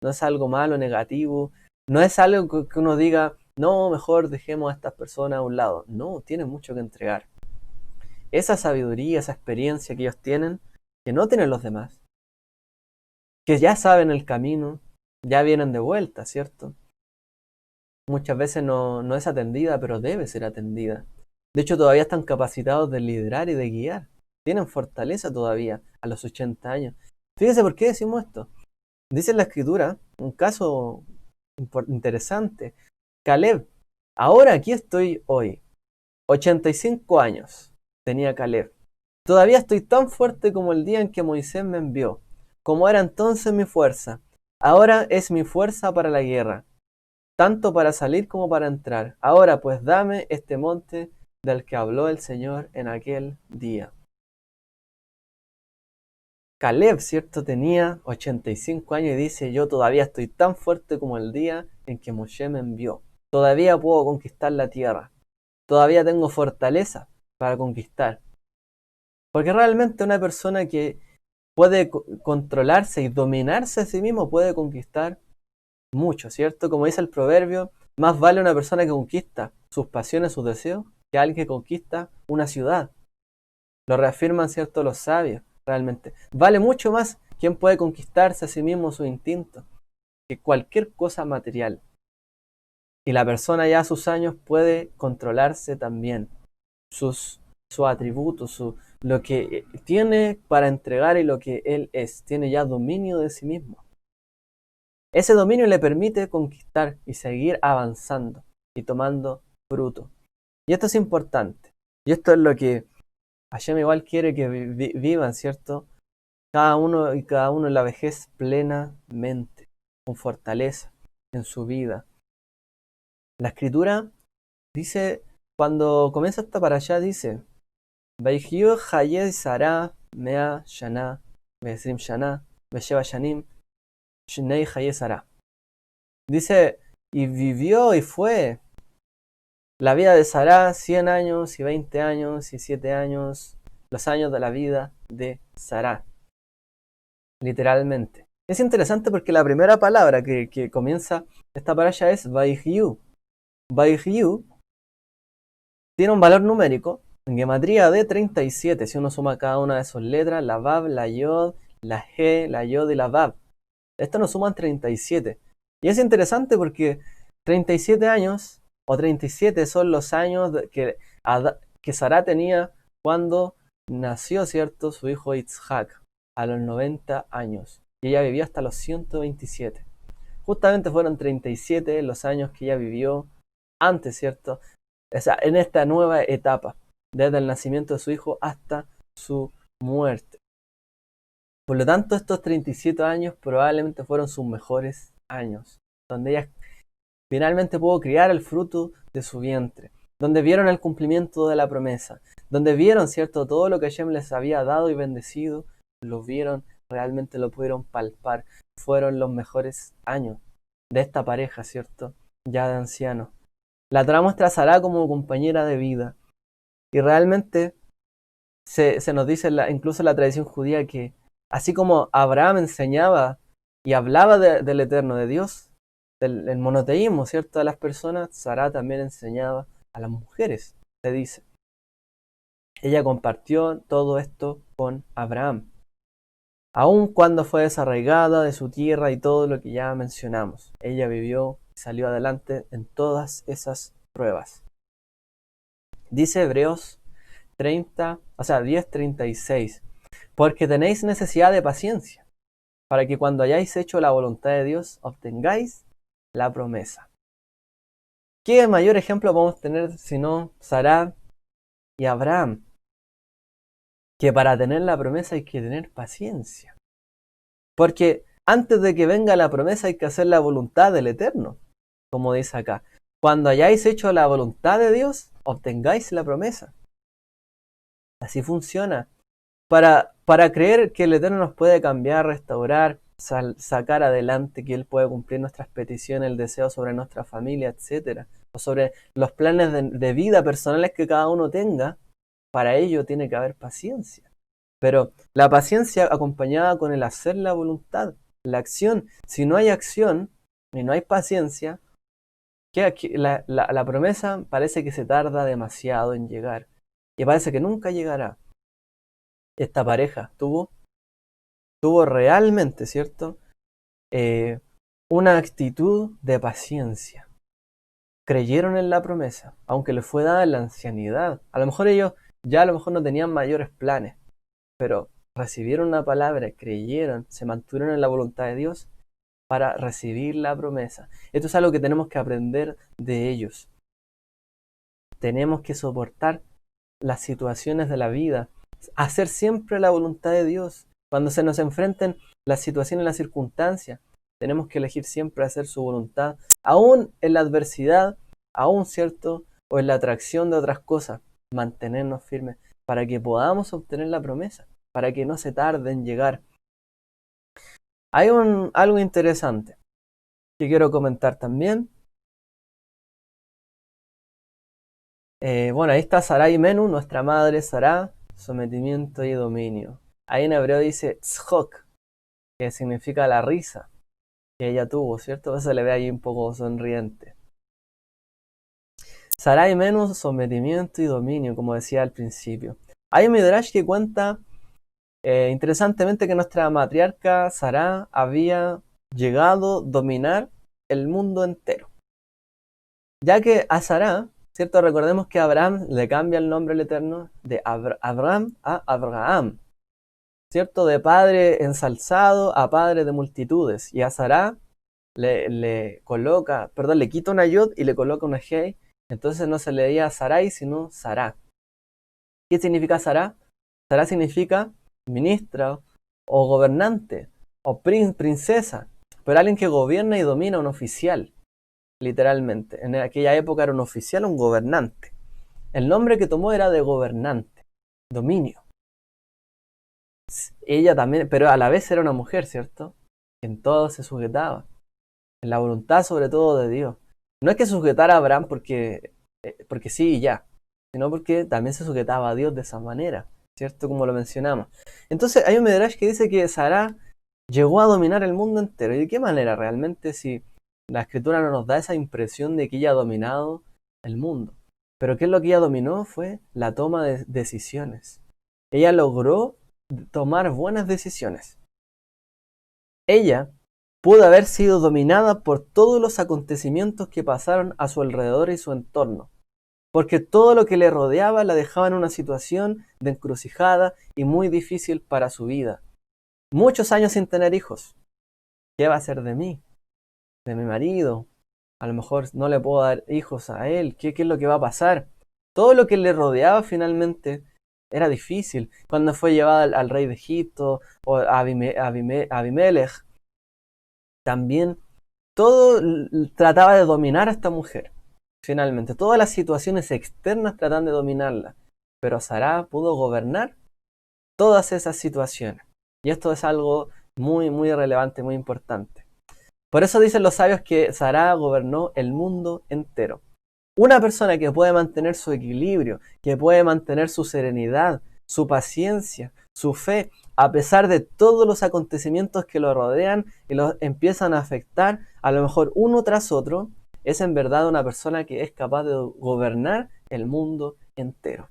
No es algo malo, negativo. No es algo que uno diga, no, mejor dejemos a estas personas a un lado. No, tienen mucho que entregar. Esa sabiduría, esa experiencia que ellos tienen, que no tienen los demás, que ya saben el camino, ya vienen de vuelta, ¿cierto? Muchas veces no es atendida, pero debe ser atendida. De hecho, todavía están capacitados de liderar y de guiar. Tienen fortaleza todavía a los 80 años. Fíjese por qué decimos esto. Dice en la escritura, un caso interesante. Caleb, ahora aquí estoy hoy. 85 años tenía Caleb. Todavía estoy tan fuerte como el día en que Moisés me envió. Como era entonces mi fuerza. Ahora es mi fuerza para la guerra, tanto para salir como para entrar. Ahora pues dame este monte del que habló el Señor en aquel día. Caleb, ¿cierto? Tenía 85 años y dice, yo todavía estoy tan fuerte como el día en que Moshe me envió. Todavía puedo conquistar la tierra. Todavía tengo fortaleza para conquistar. Porque realmente una persona que puede controlarse y dominarse a sí mismo puede conquistar mucho, ¿cierto? Como dice el proverbio, más vale una persona que conquista sus pasiones, sus deseos, que alguien que conquista una ciudad. Lo reafirman, ¿cierto?, los sabios, realmente. Vale mucho más quien puede conquistarse a sí mismo sus instintos que cualquier cosa material. Y la persona ya a sus años puede controlarse también sus atributos, lo que tiene para entregar y lo que él es. Tiene ya dominio de sí mismo. Ese dominio le permite conquistar y seguir avanzando y tomando fruto. Y esto es importante. Y esto es lo que Hashem igual quiere que vivan, ¿cierto? Cada uno y cada uno en la vejez plenamente, con fortaleza en su vida. La escritura dice, cuando comienza esta para allá, dice, Vaihiu Hayed Sarah Mea Shana, Ve'esrim Shana, Ve'sheva Shanim, Shnei Hayed Sarah. Dice, y vivió y fue la vida de Sarah 100 años y 20 años y 7 años, los años de la vida de Sarah. Literalmente. Es interesante porque la primera palabra que comienza esta parasha es Vaihiu. Vaihiu tiene un valor numérico en gematría de 37. Si uno suma cada una de sus letras, la Vav, la Yod, la G, la Yod y la Vav. Esto nos suman 37. Y es interesante porque 37 años, o 37 son los años que Sará tenía cuando nació, ¿cierto?, su hijo Itzhak, a los 90 años. Y ella vivió hasta los 127. Justamente fueron 37 los años que ella vivió antes, ¿cierto? O sea, en esta nueva etapa, desde el nacimiento de su hijo hasta su muerte. Por lo tanto, estos 37 años probablemente fueron sus mejores años, donde ella finalmente pudo criar el fruto de su vientre, donde vieron el cumplimiento de la promesa, donde vieron, ¿cierto?, todo lo que Hashem les había dado y bendecido, lo vieron, realmente lo pudieron palpar. Fueron los mejores años de esta pareja, ¿cierto?, ya de ancianos. La Torá muestra a Sará como compañera de vida, y realmente se nos dice incluso en la tradición judía que así como Abraham enseñaba y hablaba del Eterno, de Dios, del monoteísmo, ¿cierto?, a las personas, Sará también enseñaba a las mujeres, se dice. Ella compartió todo esto con Abraham, aun cuando fue desarraigada de su tierra y todo lo que ya mencionamos. Ella vivió y salió adelante en todas esas pruebas. Dice Hebreos 10:36, porque tenéis necesidad de paciencia, para que cuando hayáis hecho la voluntad de Dios, obtengáis la promesa. ¿Qué mayor ejemplo podemos tener sino Sará y Abraham? Que para tener la promesa hay que tener paciencia. Porque antes de que venga la promesa hay que hacer la voluntad del Eterno, como dice acá. Cuando hayáis hecho la voluntad de Dios, obtengáis la promesa. Así funciona. Para creer que el Eterno nos puede cambiar, restaurar, sacar adelante, que Él puede cumplir nuestras peticiones, el deseo sobre nuestra familia, etc., o sobre los planes de vida personales que cada uno tenga, para ello tiene que haber paciencia. Pero la paciencia acompañada con el hacer la voluntad, la acción. Si no hay acción y no hay paciencia, la promesa parece que se tarda demasiado en llegar. Y parece que nunca llegará. Esta pareja tuvo realmente, ¿cierto?, una actitud de paciencia. Creyeron en la promesa, aunque les fue dada en la ancianidad. A lo mejor ellos ya a lo mejor no tenían mayores planes, pero recibieron una palabra, creyeron, se mantuvieron en la voluntad de Dios para recibir la promesa. Esto es algo que tenemos que aprender de ellos. Tenemos que soportar las situaciones de la vida, hacer siempre la voluntad de Dios. Cuando se nos enfrenten las situaciones y las circunstancias, tenemos que elegir siempre hacer su voluntad, aún en la adversidad, aún, ¿cierto?, o en la atracción de otras cosas, mantenernos firmes para que podamos obtener la promesa, para que no se tarde en llegar. Hay algo interesante que quiero comentar también. Bueno, ahí está Sará y Menú, nuestra madre Sará, sometimiento y dominio. Ahí en hebreo dice tzhok, que significa la risa que ella tuvo, ¿cierto? Eso se le ve ahí un poco sonriente. Sará y Menú, sometimiento y dominio, como decía al principio. Hay un midrash que cuenta interesantemente que nuestra matriarca Sará había llegado a dominar el mundo entero. Ya que a Sará, ¿cierto?, recordemos que a Abraham le cambia el nombre al Eterno de Abraham a Abraham, ¿cierto?, de padre ensalzado a padre de multitudes. Y a Sará le quita una yod y le coloca una hei. Entonces no se leía Sarai, sino Sará. ¿Qué significa Sará? Sará significa ministra o gobernante o princesa, pero alguien que gobierna y domina, un oficial, literalmente. En aquella época era un oficial, un gobernante. El nombre que tomó era de gobernante, dominio. Ella también, pero a la vez era una mujer, ¿cierto?, en todo se sujetaba, en la voluntad sobre todo de Dios. No es que sujetara a Abraham porque sí y ya, sino porque también se sujetaba a Dios de esa manera, ¿cierto?, como lo mencionamos. Entonces hay un midrash que dice que Sará llegó a dominar el mundo entero. ¿Y de qué manera realmente, si la escritura no nos da esa impresión de que ella ha dominado el mundo? Pero ¿qué es lo que ella dominó? Fue la toma de decisiones. Ella logró tomar buenas decisiones. Ella pudo haber sido dominada por todos los acontecimientos que pasaron a su alrededor y su entorno, porque todo lo que le rodeaba la dejaba en una situación de encrucijada y muy difícil para su vida. Muchos años sin tener hijos. ¿Qué va a ser de mí? ¿De mi marido? A lo mejor no le puedo dar hijos a él. ¿Qué es lo que va a pasar? Todo lo que le rodeaba finalmente era difícil. Cuando fue llevada al rey de Egipto o a Abimelech, también todo trataba de dominar a esta mujer. Finalmente, todas las situaciones externas tratan de dominarla. Pero Sará pudo gobernar todas esas situaciones. Y esto es algo muy, muy relevante, muy importante. Por eso dicen los sabios que Sará gobernó el mundo entero. Una persona que puede mantener su equilibrio, que puede mantener su serenidad, su paciencia, su fe, a pesar de todos los acontecimientos que lo rodean y los empiezan a afectar, a lo mejor uno tras otro, es en verdad una persona que es capaz de gobernar el mundo entero.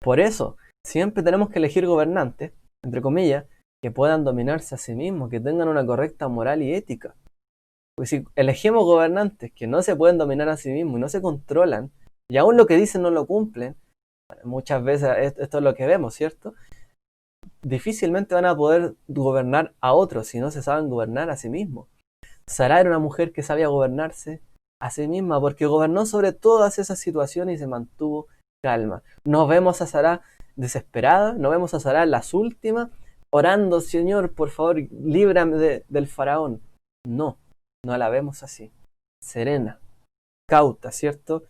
Por eso, siempre tenemos que elegir gobernantes, entre comillas, que puedan dominarse a sí mismos, que tengan una correcta moral y ética. Pues si elegimos gobernantes que no se pueden dominar a sí mismos y no se controlan, y aún lo que dicen no lo cumplen, muchas veces esto es lo que vemos, ¿cierto? Difícilmente van a poder gobernar a otros si no se saben gobernar a sí mismos. Sará era una mujer que sabía gobernarse a sí misma porque gobernó sobre todas esas situaciones y se mantuvo calma. No vemos a Sará desesperada, no vemos a Sará en las últimas orando, Señor, por favor, líbrame del faraón. No, no la vemos así. Serena, cauta, ¿cierto?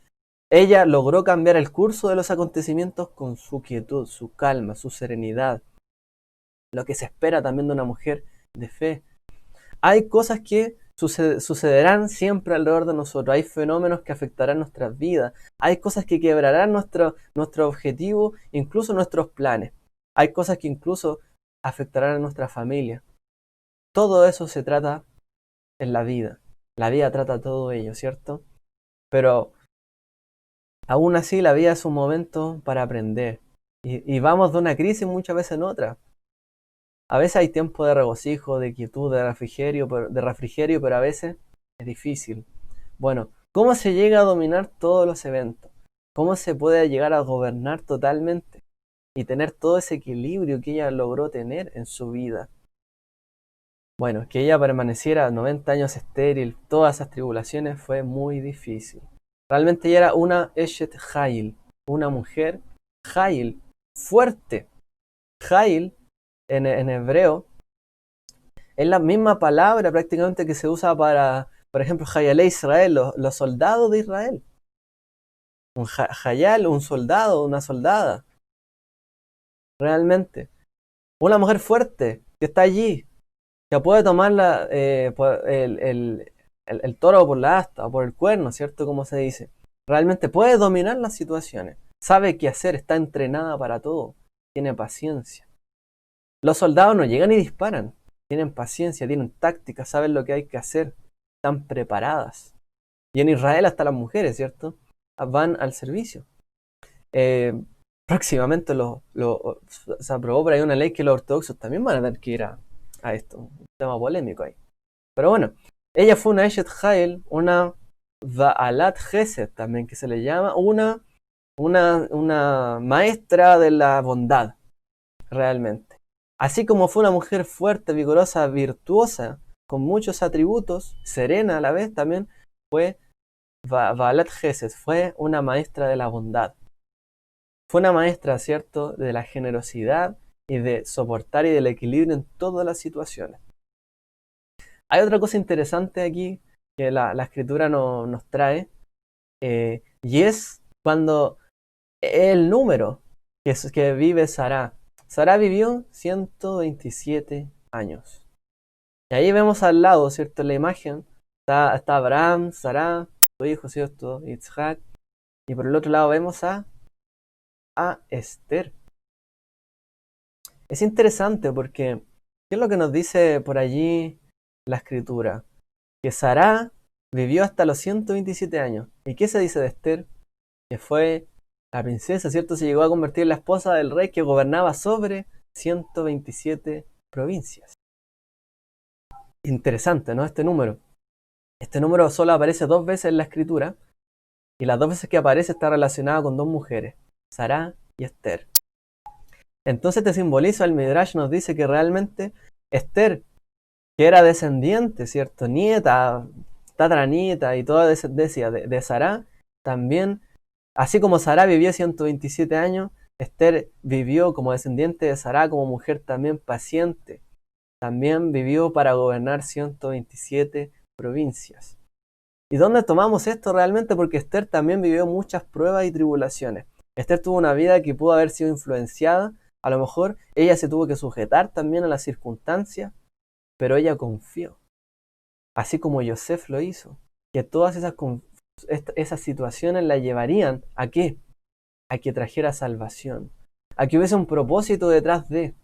Ella logró cambiar el curso de los acontecimientos con su quietud, su calma, su serenidad. Lo que se espera también de una mujer de fe. Hay cosas que sucederán siempre alrededor de nosotros. Hay fenómenos que afectarán nuestras vidas. Hay cosas que quebrarán nuestro objetivo, incluso nuestros planes. Hay cosas que incluso afectarán a nuestra familia. Todo eso se trata en la vida. La vida trata todo ello, ¿cierto? Pero aún así la vida es un momento para aprender. Y vamos de una crisis muchas veces en otra. A veces hay tiempo de regocijo, de quietud, de refrigerio, pero a veces es difícil. Bueno, ¿cómo se llega a dominar todos los eventos? ¿Cómo se puede llegar a gobernar totalmente y tener todo ese equilibrio que ella logró tener en su vida? Bueno, que ella permaneciera 90 años estéril, todas esas tribulaciones, fue muy difícil. Realmente ella era una Eshet Hail, una mujer Hail, fuerte. Hail en hebreo es la misma palabra prácticamente que se usa para, por ejemplo, Hayale Israel, los soldados de Israel. Un Hayal, un soldado, una soldada. Realmente. Una mujer fuerte que está allí, que puede tomar el toro por la asta o por el cuerno, ¿cierto? Como se dice. Realmente puede dominar las situaciones. Sabe qué hacer, está entrenada para todo. Tiene paciencia. Los soldados no llegan y disparan. Tienen paciencia, tienen táctica, saben lo que hay que hacer. Están preparadas. Y en Israel hasta las mujeres, ¿cierto? Van al servicio. Próximamente se aprobó por ahí una ley que los ortodoxos también van a tener que ir a esto. Un tema polémico ahí. Pero bueno, ella fue una Eshet Hail, una Baalat Gesed también que se le llama, una maestra de la bondad, realmente. Así como fue una mujer fuerte, vigorosa, virtuosa, con muchos atributos, serena a la vez, también fue Baalat Gesed, fue una maestra de la bondad. Fue una maestra, ¿cierto?, de la generosidad y de soportar y del equilibrio en todas las situaciones. Hay otra cosa interesante aquí que la escritura nos trae, y es cuando el número que vive Sará. Sará vivió 127 años. Y ahí vemos al lado, ¿cierto? En la imagen está Abraham, Sará, su hijo, ¿cierto? Isaac. Y por el otro lado vemos a Esther. Es interesante porque, ¿qué es lo que nos dice por allí la escritura? Que Sará vivió hasta los 127 años. ¿Y qué se dice de Esther? que fue la princesa, ¿cierto? Se llegó a convertir en la esposa del rey que gobernaba sobre 127 provincias. Interesante, ¿no? Este número. Este número solo aparece 2 veces en la escritura, y las 2 veces que aparece está relacionado con 2 mujeres, Sará y Esther. Entonces este simbolizo, el Midrash nos dice que realmente Esther, que era descendiente, ¿cierto? Nieta, tatranieta y toda descendencia de Sará, también, así como Sará vivió 127 años, Esther vivió como descendiente de Sará, como mujer también paciente. También vivió para gobernar 127 provincias. ¿Y dónde tomamos esto realmente? Porque Esther también vivió muchas pruebas y tribulaciones. Esther tuvo una vida que pudo haber sido influenciada. A lo mejor ella se tuvo que sujetar también a las circunstancias, pero ella confió. Así como Yosef lo hizo. Que todas esas situaciones la llevarían ¿a qué? A que trajera salvación. A que hubiese un propósito detrás de.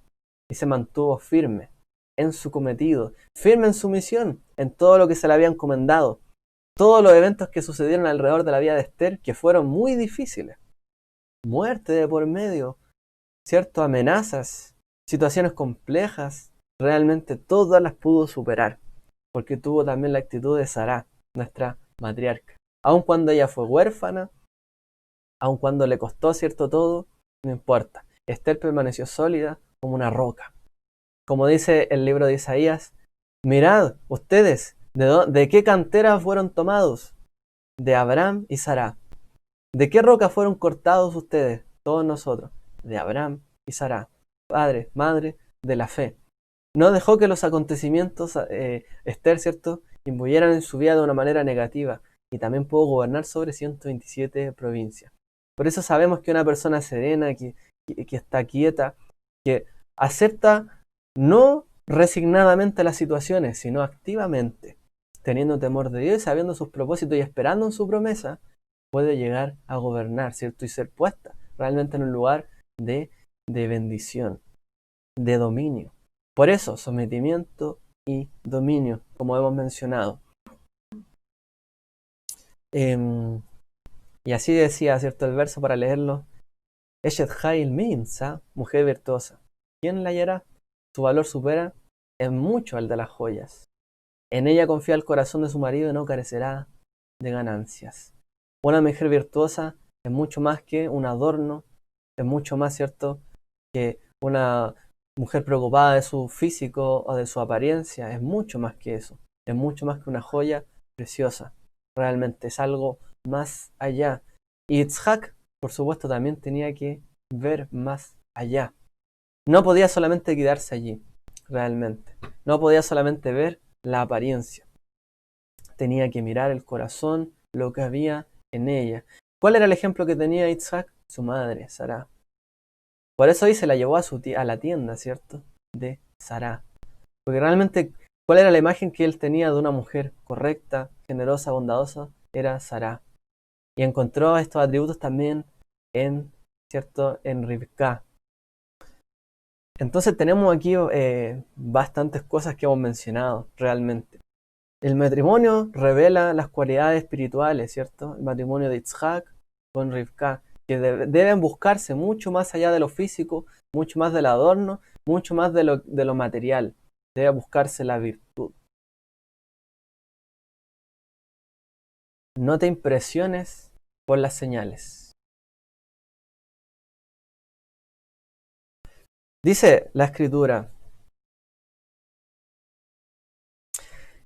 Y se mantuvo firme en su cometido, firme en su misión, en todo lo que se le había encomendado. Todos los eventos que sucedieron alrededor de la vida de Esther, que fueron muy difíciles. Muerte de por medio, ¿cierto? Amenazas, situaciones complejas, realmente todas las pudo superar, porque tuvo también la actitud de Sará, nuestra matriarca. Aun cuando ella fue huérfana, aun cuando le costó, ¿cierto? Todo, no importa. Esther permaneció sólida como una roca. Como dice el libro de Isaías, mirad, ustedes, ¿de qué cantera fueron tomados? De Abraham y Sará. ¿De qué roca fueron cortados ustedes? Todos nosotros. De Abraham y Sará. Padre, madre de la fe. No dejó que los acontecimientos, Esther, ¿cierto?, imbuyeran en su vida de una manera negativa. Y también pudo gobernar sobre 127 provincias. Por eso sabemos que una persona serena, que está quieta, que acepta no resignadamente las situaciones, sino activamente, teniendo temor de Dios, sabiendo sus propósitos y esperando en su promesa, puede llegar a gobernar, ¿cierto? Y ser puesta realmente en un lugar de bendición, de dominio. Por eso, sometimiento y dominio, como hemos mencionado. Y así decía, ¿cierto?, el verso para leerlo. Eshet Hail Minsa, mujer virtuosa. ¿Quién la hallará? Su valor supera en mucho al de las joyas. En ella confía el corazón de su marido y no carecerá de ganancias. Una mujer virtuosa es mucho más que un adorno, es mucho más, ¿cierto?, que una mujer preocupada de su físico o de su apariencia. Es mucho más que eso. Es mucho más que una joya preciosa. Realmente es algo más allá. Y Itzhak, por supuesto, también tenía que ver más allá. No podía solamente quedarse allí, realmente. No podía solamente ver la apariencia. Tenía que mirar el corazón, lo que había en ella. ¿Cuál era el ejemplo que tenía Itzhak? Su madre, Sará. Por eso ahí se la llevó a la tienda, ¿cierto?, de Sará. Porque realmente, ¿cuál era la imagen que él tenía de una mujer correcta, generosa, bondadosa? Era Sará. Y encontró estos atributos también en, ¿cierto?, en Rivka. Entonces tenemos aquí bastantes cosas que hemos mencionado realmente. El matrimonio revela las cualidades espirituales, ¿cierto? El matrimonio de Itzhak con Rivka, que deben buscarse mucho más allá de lo físico, mucho más del adorno, mucho más de lo material. Debe buscarse la virtud. No te impresiones por las señales. Dice la escritura,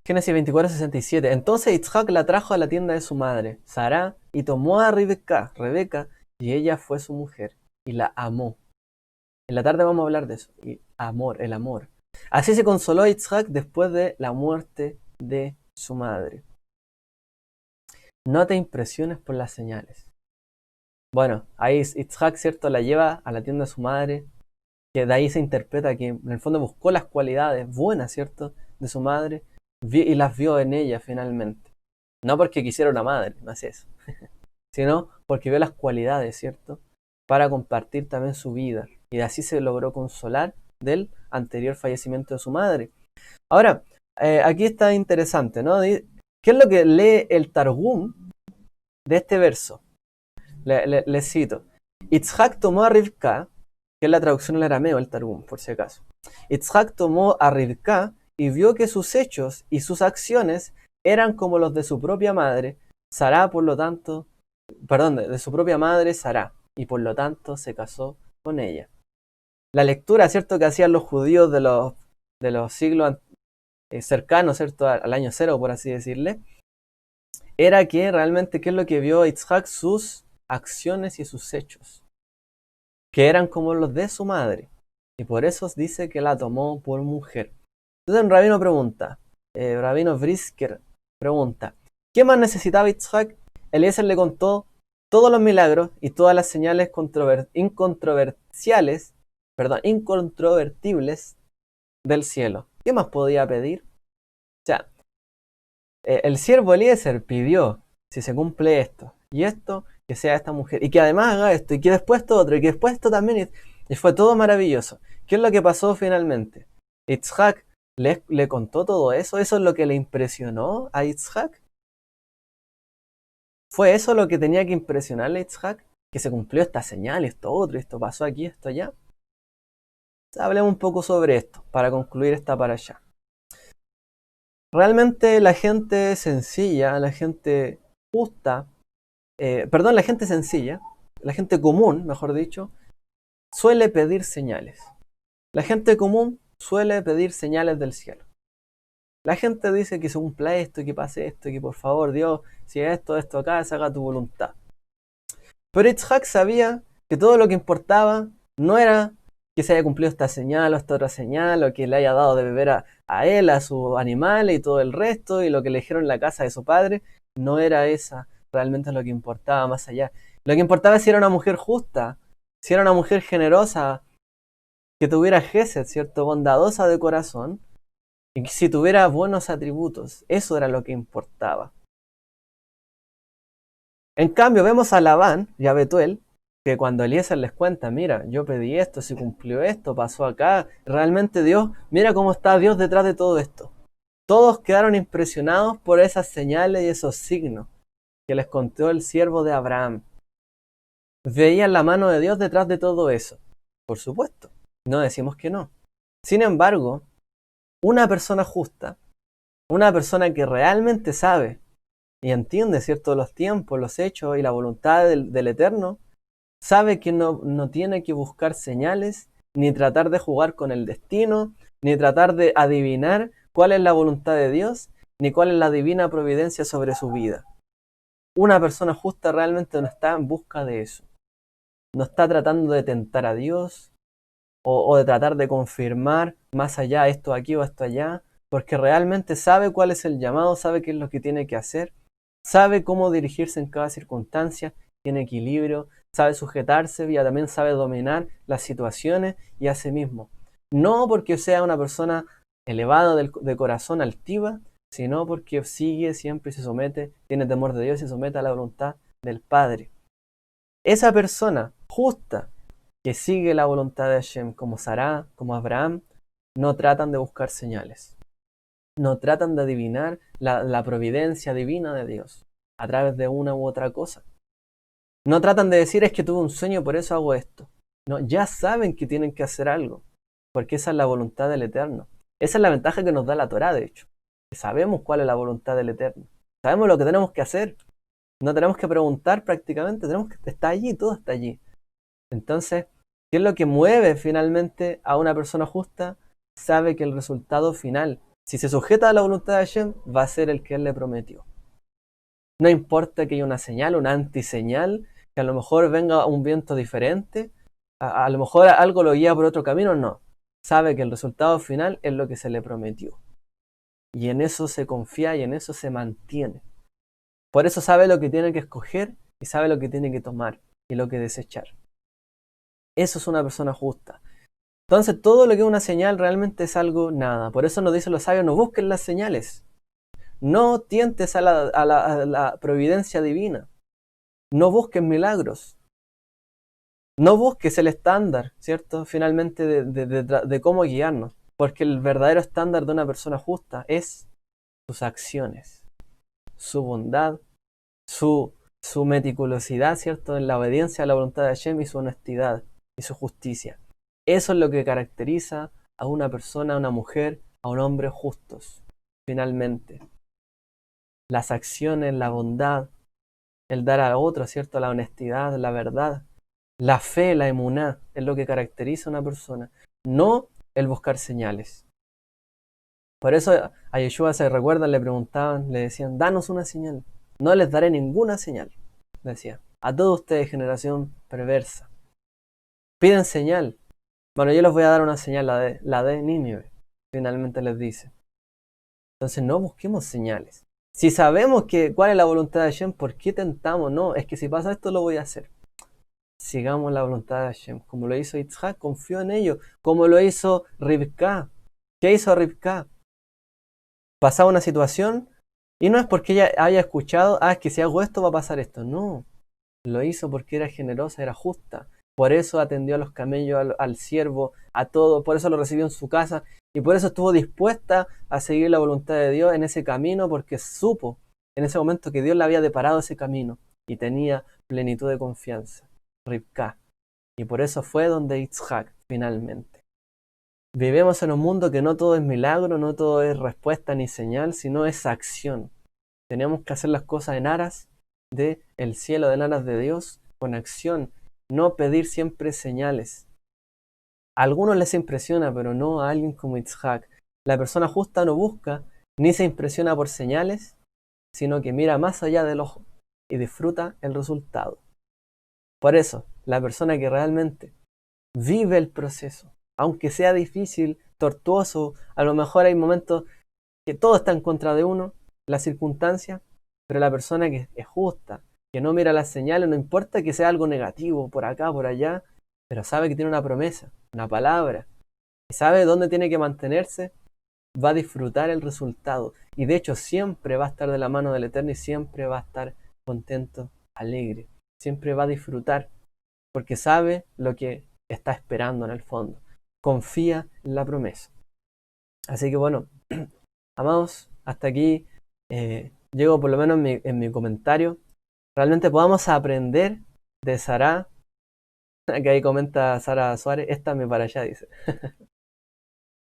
Génesis 24:67. Entonces Itzhak la trajo a la tienda de su madre, Sará, y tomó a Rebeca, y ella fue su mujer, y la amó. En la tarde vamos a hablar de eso, y el amor. Así se consoló Itzhak después de la muerte de su madre. No te impresiones por las señales. Bueno, ahí Itzhak, ¿cierto?, la lleva a la tienda de su madre, que de ahí se interpreta que en el fondo buscó las cualidades buenas, ¿cierto?, de su madre, y las vio en ella finalmente. No porque quisiera una madre, no es eso, sino porque vio las cualidades, ¿cierto?, para compartir también su vida. Y así se logró consolar del anterior fallecimiento de su madre. Ahora, aquí está interesante, ¿no? ¿Qué es lo que lee el Targum de este verso? Le cito. Itzhak tomó a Rivka, que es la traducción al arameo, el Targum, por si acaso. Itzhak tomó a Rivka y vio que sus hechos y sus acciones eran como los de su propia madre, Sará, por lo tanto, perdón, de su propia madre, Sará, y por lo tanto se casó con ella. La lectura, ¿cierto?, que hacían los judíos de los siglos cercanos, ¿cierto?, al año cero, por así decirle, era que realmente, ¿qué es lo que vio Itzhak? Sus acciones y sus hechos, que eran como los de su madre, y por eso dice que la tomó por mujer. Entonces un rabino pregunta, rabino Brisker pregunta, ¿qué más necesitaba Itzhak? Eliezer le contó todos los milagros y todas las señales incontrovertibles del cielo. ¿Qué más podía pedir? O sea, el siervo Eliezer pidió, si se cumple esto, y esto, que sea esta mujer, y que además haga esto, y que después esto otro, y que después esto también, y fue todo maravilloso. ¿Qué es lo que pasó finalmente? Itzhak le contó todo eso, eso es lo que le impresionó a Itzhak. ¿Fue eso lo que tenía que impresionarle a Itzhak? Que se cumplió esta señal, esto otro, esto pasó aquí, esto allá. Hablemos un poco sobre esto, para concluir esta parashá. Realmente la gente sencilla, la gente justa, la gente sencilla, la gente común, mejor dicho, suele pedir señales. La gente común suele pedir señales del cielo. La gente dice que se cumpla esto, que pase esto, que por favor Dios, si esto acá, se haga tu voluntad. Pero Itzhak sabía que todo lo que importaba no era que se haya cumplido esta señal o esta otra señal, o que le haya dado de beber a él, a sus animales y todo el resto, y lo que le dijeron en la casa de su padre, no era esa realmente lo que importaba más allá. Lo que importaba es si era una mujer justa, si era una mujer generosa, que tuviera gesed, ¿cierto? Bondadosa de corazón, y que si tuviera buenos atributos. Eso era lo que importaba. En cambio, vemos a Labán y a Betuel, que cuando Eliezer les cuenta, mira, yo pedí esto, se cumplió esto, pasó acá, realmente Dios, mira cómo está Dios detrás de todo esto. Todos quedaron impresionados por esas señales y esos signos que les contó el siervo de Abraham. Veían la mano de Dios detrás de todo eso. Por supuesto, no decimos que no. Sin embargo, una persona justa, una persona que realmente sabe y entiende, ¿cierto?, los tiempos, los hechos y la voluntad del Eterno, sabe que no tiene que buscar señales, ni tratar de jugar con el destino, ni tratar de adivinar cuál es la voluntad de Dios, ni cuál es la divina providencia sobre su vida. Una persona justa realmente no está en busca de eso. No está tratando de tentar a Dios o de tratar de confirmar más allá esto aquí o esto allá, porque realmente sabe cuál es el llamado, sabe qué es lo que tiene que hacer, sabe cómo dirigirse en cada circunstancia, tiene equilibrio, sabe sujetarse y también sabe dominar las situaciones y a sí mismo. No porque sea una persona elevada de corazón, altiva, sino porque sigue siempre y se somete, tiene temor de Dios y se somete a la voluntad del Padre. Esa persona justa que sigue la voluntad de Hashem, como Sará, como Abraham, no tratan de buscar señales. No tratan de adivinar la providencia divina de Dios a través de una u otra cosa. No tratan de decir es que tuve un sueño, por eso hago esto. No, ya saben que tienen que hacer algo, porque esa es la voluntad del Eterno. Esa es la ventaja que nos da la Torá, de hecho. Que sabemos cuál es la voluntad del Eterno. Sabemos lo que tenemos que hacer. No tenemos que preguntar prácticamente, está allí, todo está allí. Entonces, ¿qué es lo que mueve finalmente a una persona justa? Sabe que el resultado final, si se sujeta a la voluntad de Hashem, va a ser el que Él le prometió. No importa que haya una señal, una antiseñal, que a lo mejor venga un viento diferente, a lo mejor algo lo guía por otro camino, no. Sabe que el resultado final es lo que se le prometió. Y en eso se confía y en eso se mantiene. Por eso sabe lo que tiene que escoger y sabe lo que tiene que tomar y lo que desechar. Eso es una persona justa. Entonces todo lo que es una señal realmente es algo nada. Por eso nos dicen los sabios, no busquen las señales. No tientes a la providencia divina. No busques milagros. No busques el estándar, ¿cierto? Finalmente de cómo guiarnos. Porque el verdadero estándar de una persona justa es sus acciones, su bondad, su su meticulosidad, ¿cierto?, en la obediencia a la voluntad de Hashem y su honestidad y su justicia. Eso es lo que caracteriza a una persona, a una mujer, a un hombre justos, finalmente. Las acciones, la bondad, el dar a otro, ¿cierto?, la honestidad, la verdad, la fe, la emuná, es lo que caracteriza a una persona, no el buscar señales. Por eso a Yeshua, se recuerdan, le preguntaban, le decían, danos una señal. No les daré ninguna señal, decía. A todos ustedes, generación perversa. Piden señal. Bueno, yo les voy a dar una señal, la de Nínive. Finalmente les dice. Entonces no busquemos señales. Si sabemos cuál es la voluntad de Hashem, ¿por qué tentamos? No, es que si pasa esto lo voy a hacer. Sigamos la voluntad de Hashem. Como lo hizo Yitzhak, confió en ello. Como lo hizo Rivka. ¿Qué hizo Rivka? Pasaba una situación y no es porque ella haya escuchado, es que si hago esto va a pasar esto. No, lo hizo porque era generosa, era justa. Por eso atendió a los camellos, al siervo, a todo. Por eso lo recibió en su casa. Y por eso estuvo dispuesta a seguir la voluntad de Dios en ese camino, porque supo en ese momento que Dios le había deparado ese camino y tenía plenitud de confianza. Rivka. Y por eso fue donde Yitzhak, finalmente. Vivimos en un mundo que no todo es milagro, no todo es respuesta ni señal, sino es acción. Tenemos que hacer las cosas en aras del cielo, en aras de Dios, con acción. No pedir siempre señales. A algunos les impresiona, pero no a alguien como Yitzhak. La persona justa no busca ni se impresiona por señales, sino que mira más allá del ojo y disfruta el resultado. Por eso, la persona que realmente vive el proceso, aunque sea difícil, tortuoso, a lo mejor hay momentos que todo está en contra de uno, las circunstancias, pero la persona que es justa, que no mira las señales, no importa que sea algo negativo por acá, por allá, pero sabe que tiene una promesa, una palabra, y sabe dónde tiene que mantenerse, va a disfrutar el resultado. Y de hecho siempre va a estar de la mano del Eterno y siempre va a estar contento, alegre. Siempre va a disfrutar porque sabe lo que está esperando en el fondo. Confía en la promesa. Así que bueno, amados, hasta aquí llego por lo menos en mi comentario. Realmente podamos aprender de Sará, que ahí comenta Sara Suárez, esta me para allá, dice.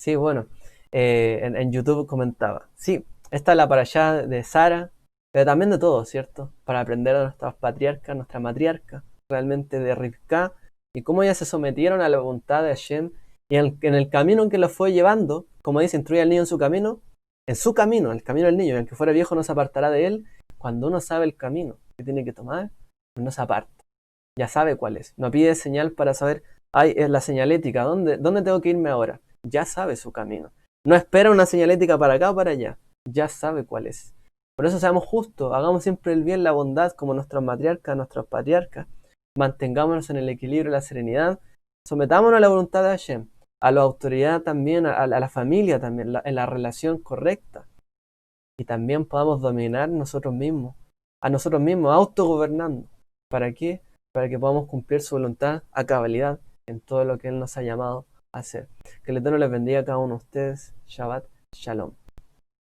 Sí, bueno, en YouTube comentaba. Sí, esta es la para allá de Sara, pero también de todo, ¿cierto? Para aprender de nuestras patriarcas, nuestra matriarca, realmente de Rivka, y cómo ellas se sometieron a la voluntad de Hashem, y en el camino en que los fue llevando, como dice, instruye al niño en su camino, el camino del niño, y el que fuera viejo no se apartará de él. Cuando uno sabe el camino que tiene que tomar, no se aparta. Ya sabe cuál es. No pide señal para saber, es la señalética, ¿dónde tengo que irme ahora? Ya sabe su camino. No espera una señalética para acá o para allá. Ya sabe cuál es. Por eso seamos justos, hagamos siempre el bien, la bondad, como nuestros matriarcas, nuestros patriarcas. Mantengámonos en el equilibrio y la serenidad. Sometámonos a la voluntad de Hashem, a la autoridad también, a la familia también, en la relación correcta. Y también podamos dominar a nosotros mismos, autogobernando. ¿Para qué? Para que podamos cumplir su voluntad a cabalidad en todo lo que Él nos ha llamado a hacer. Que el Eterno les bendiga a cada uno de ustedes. Shabbat Shalom.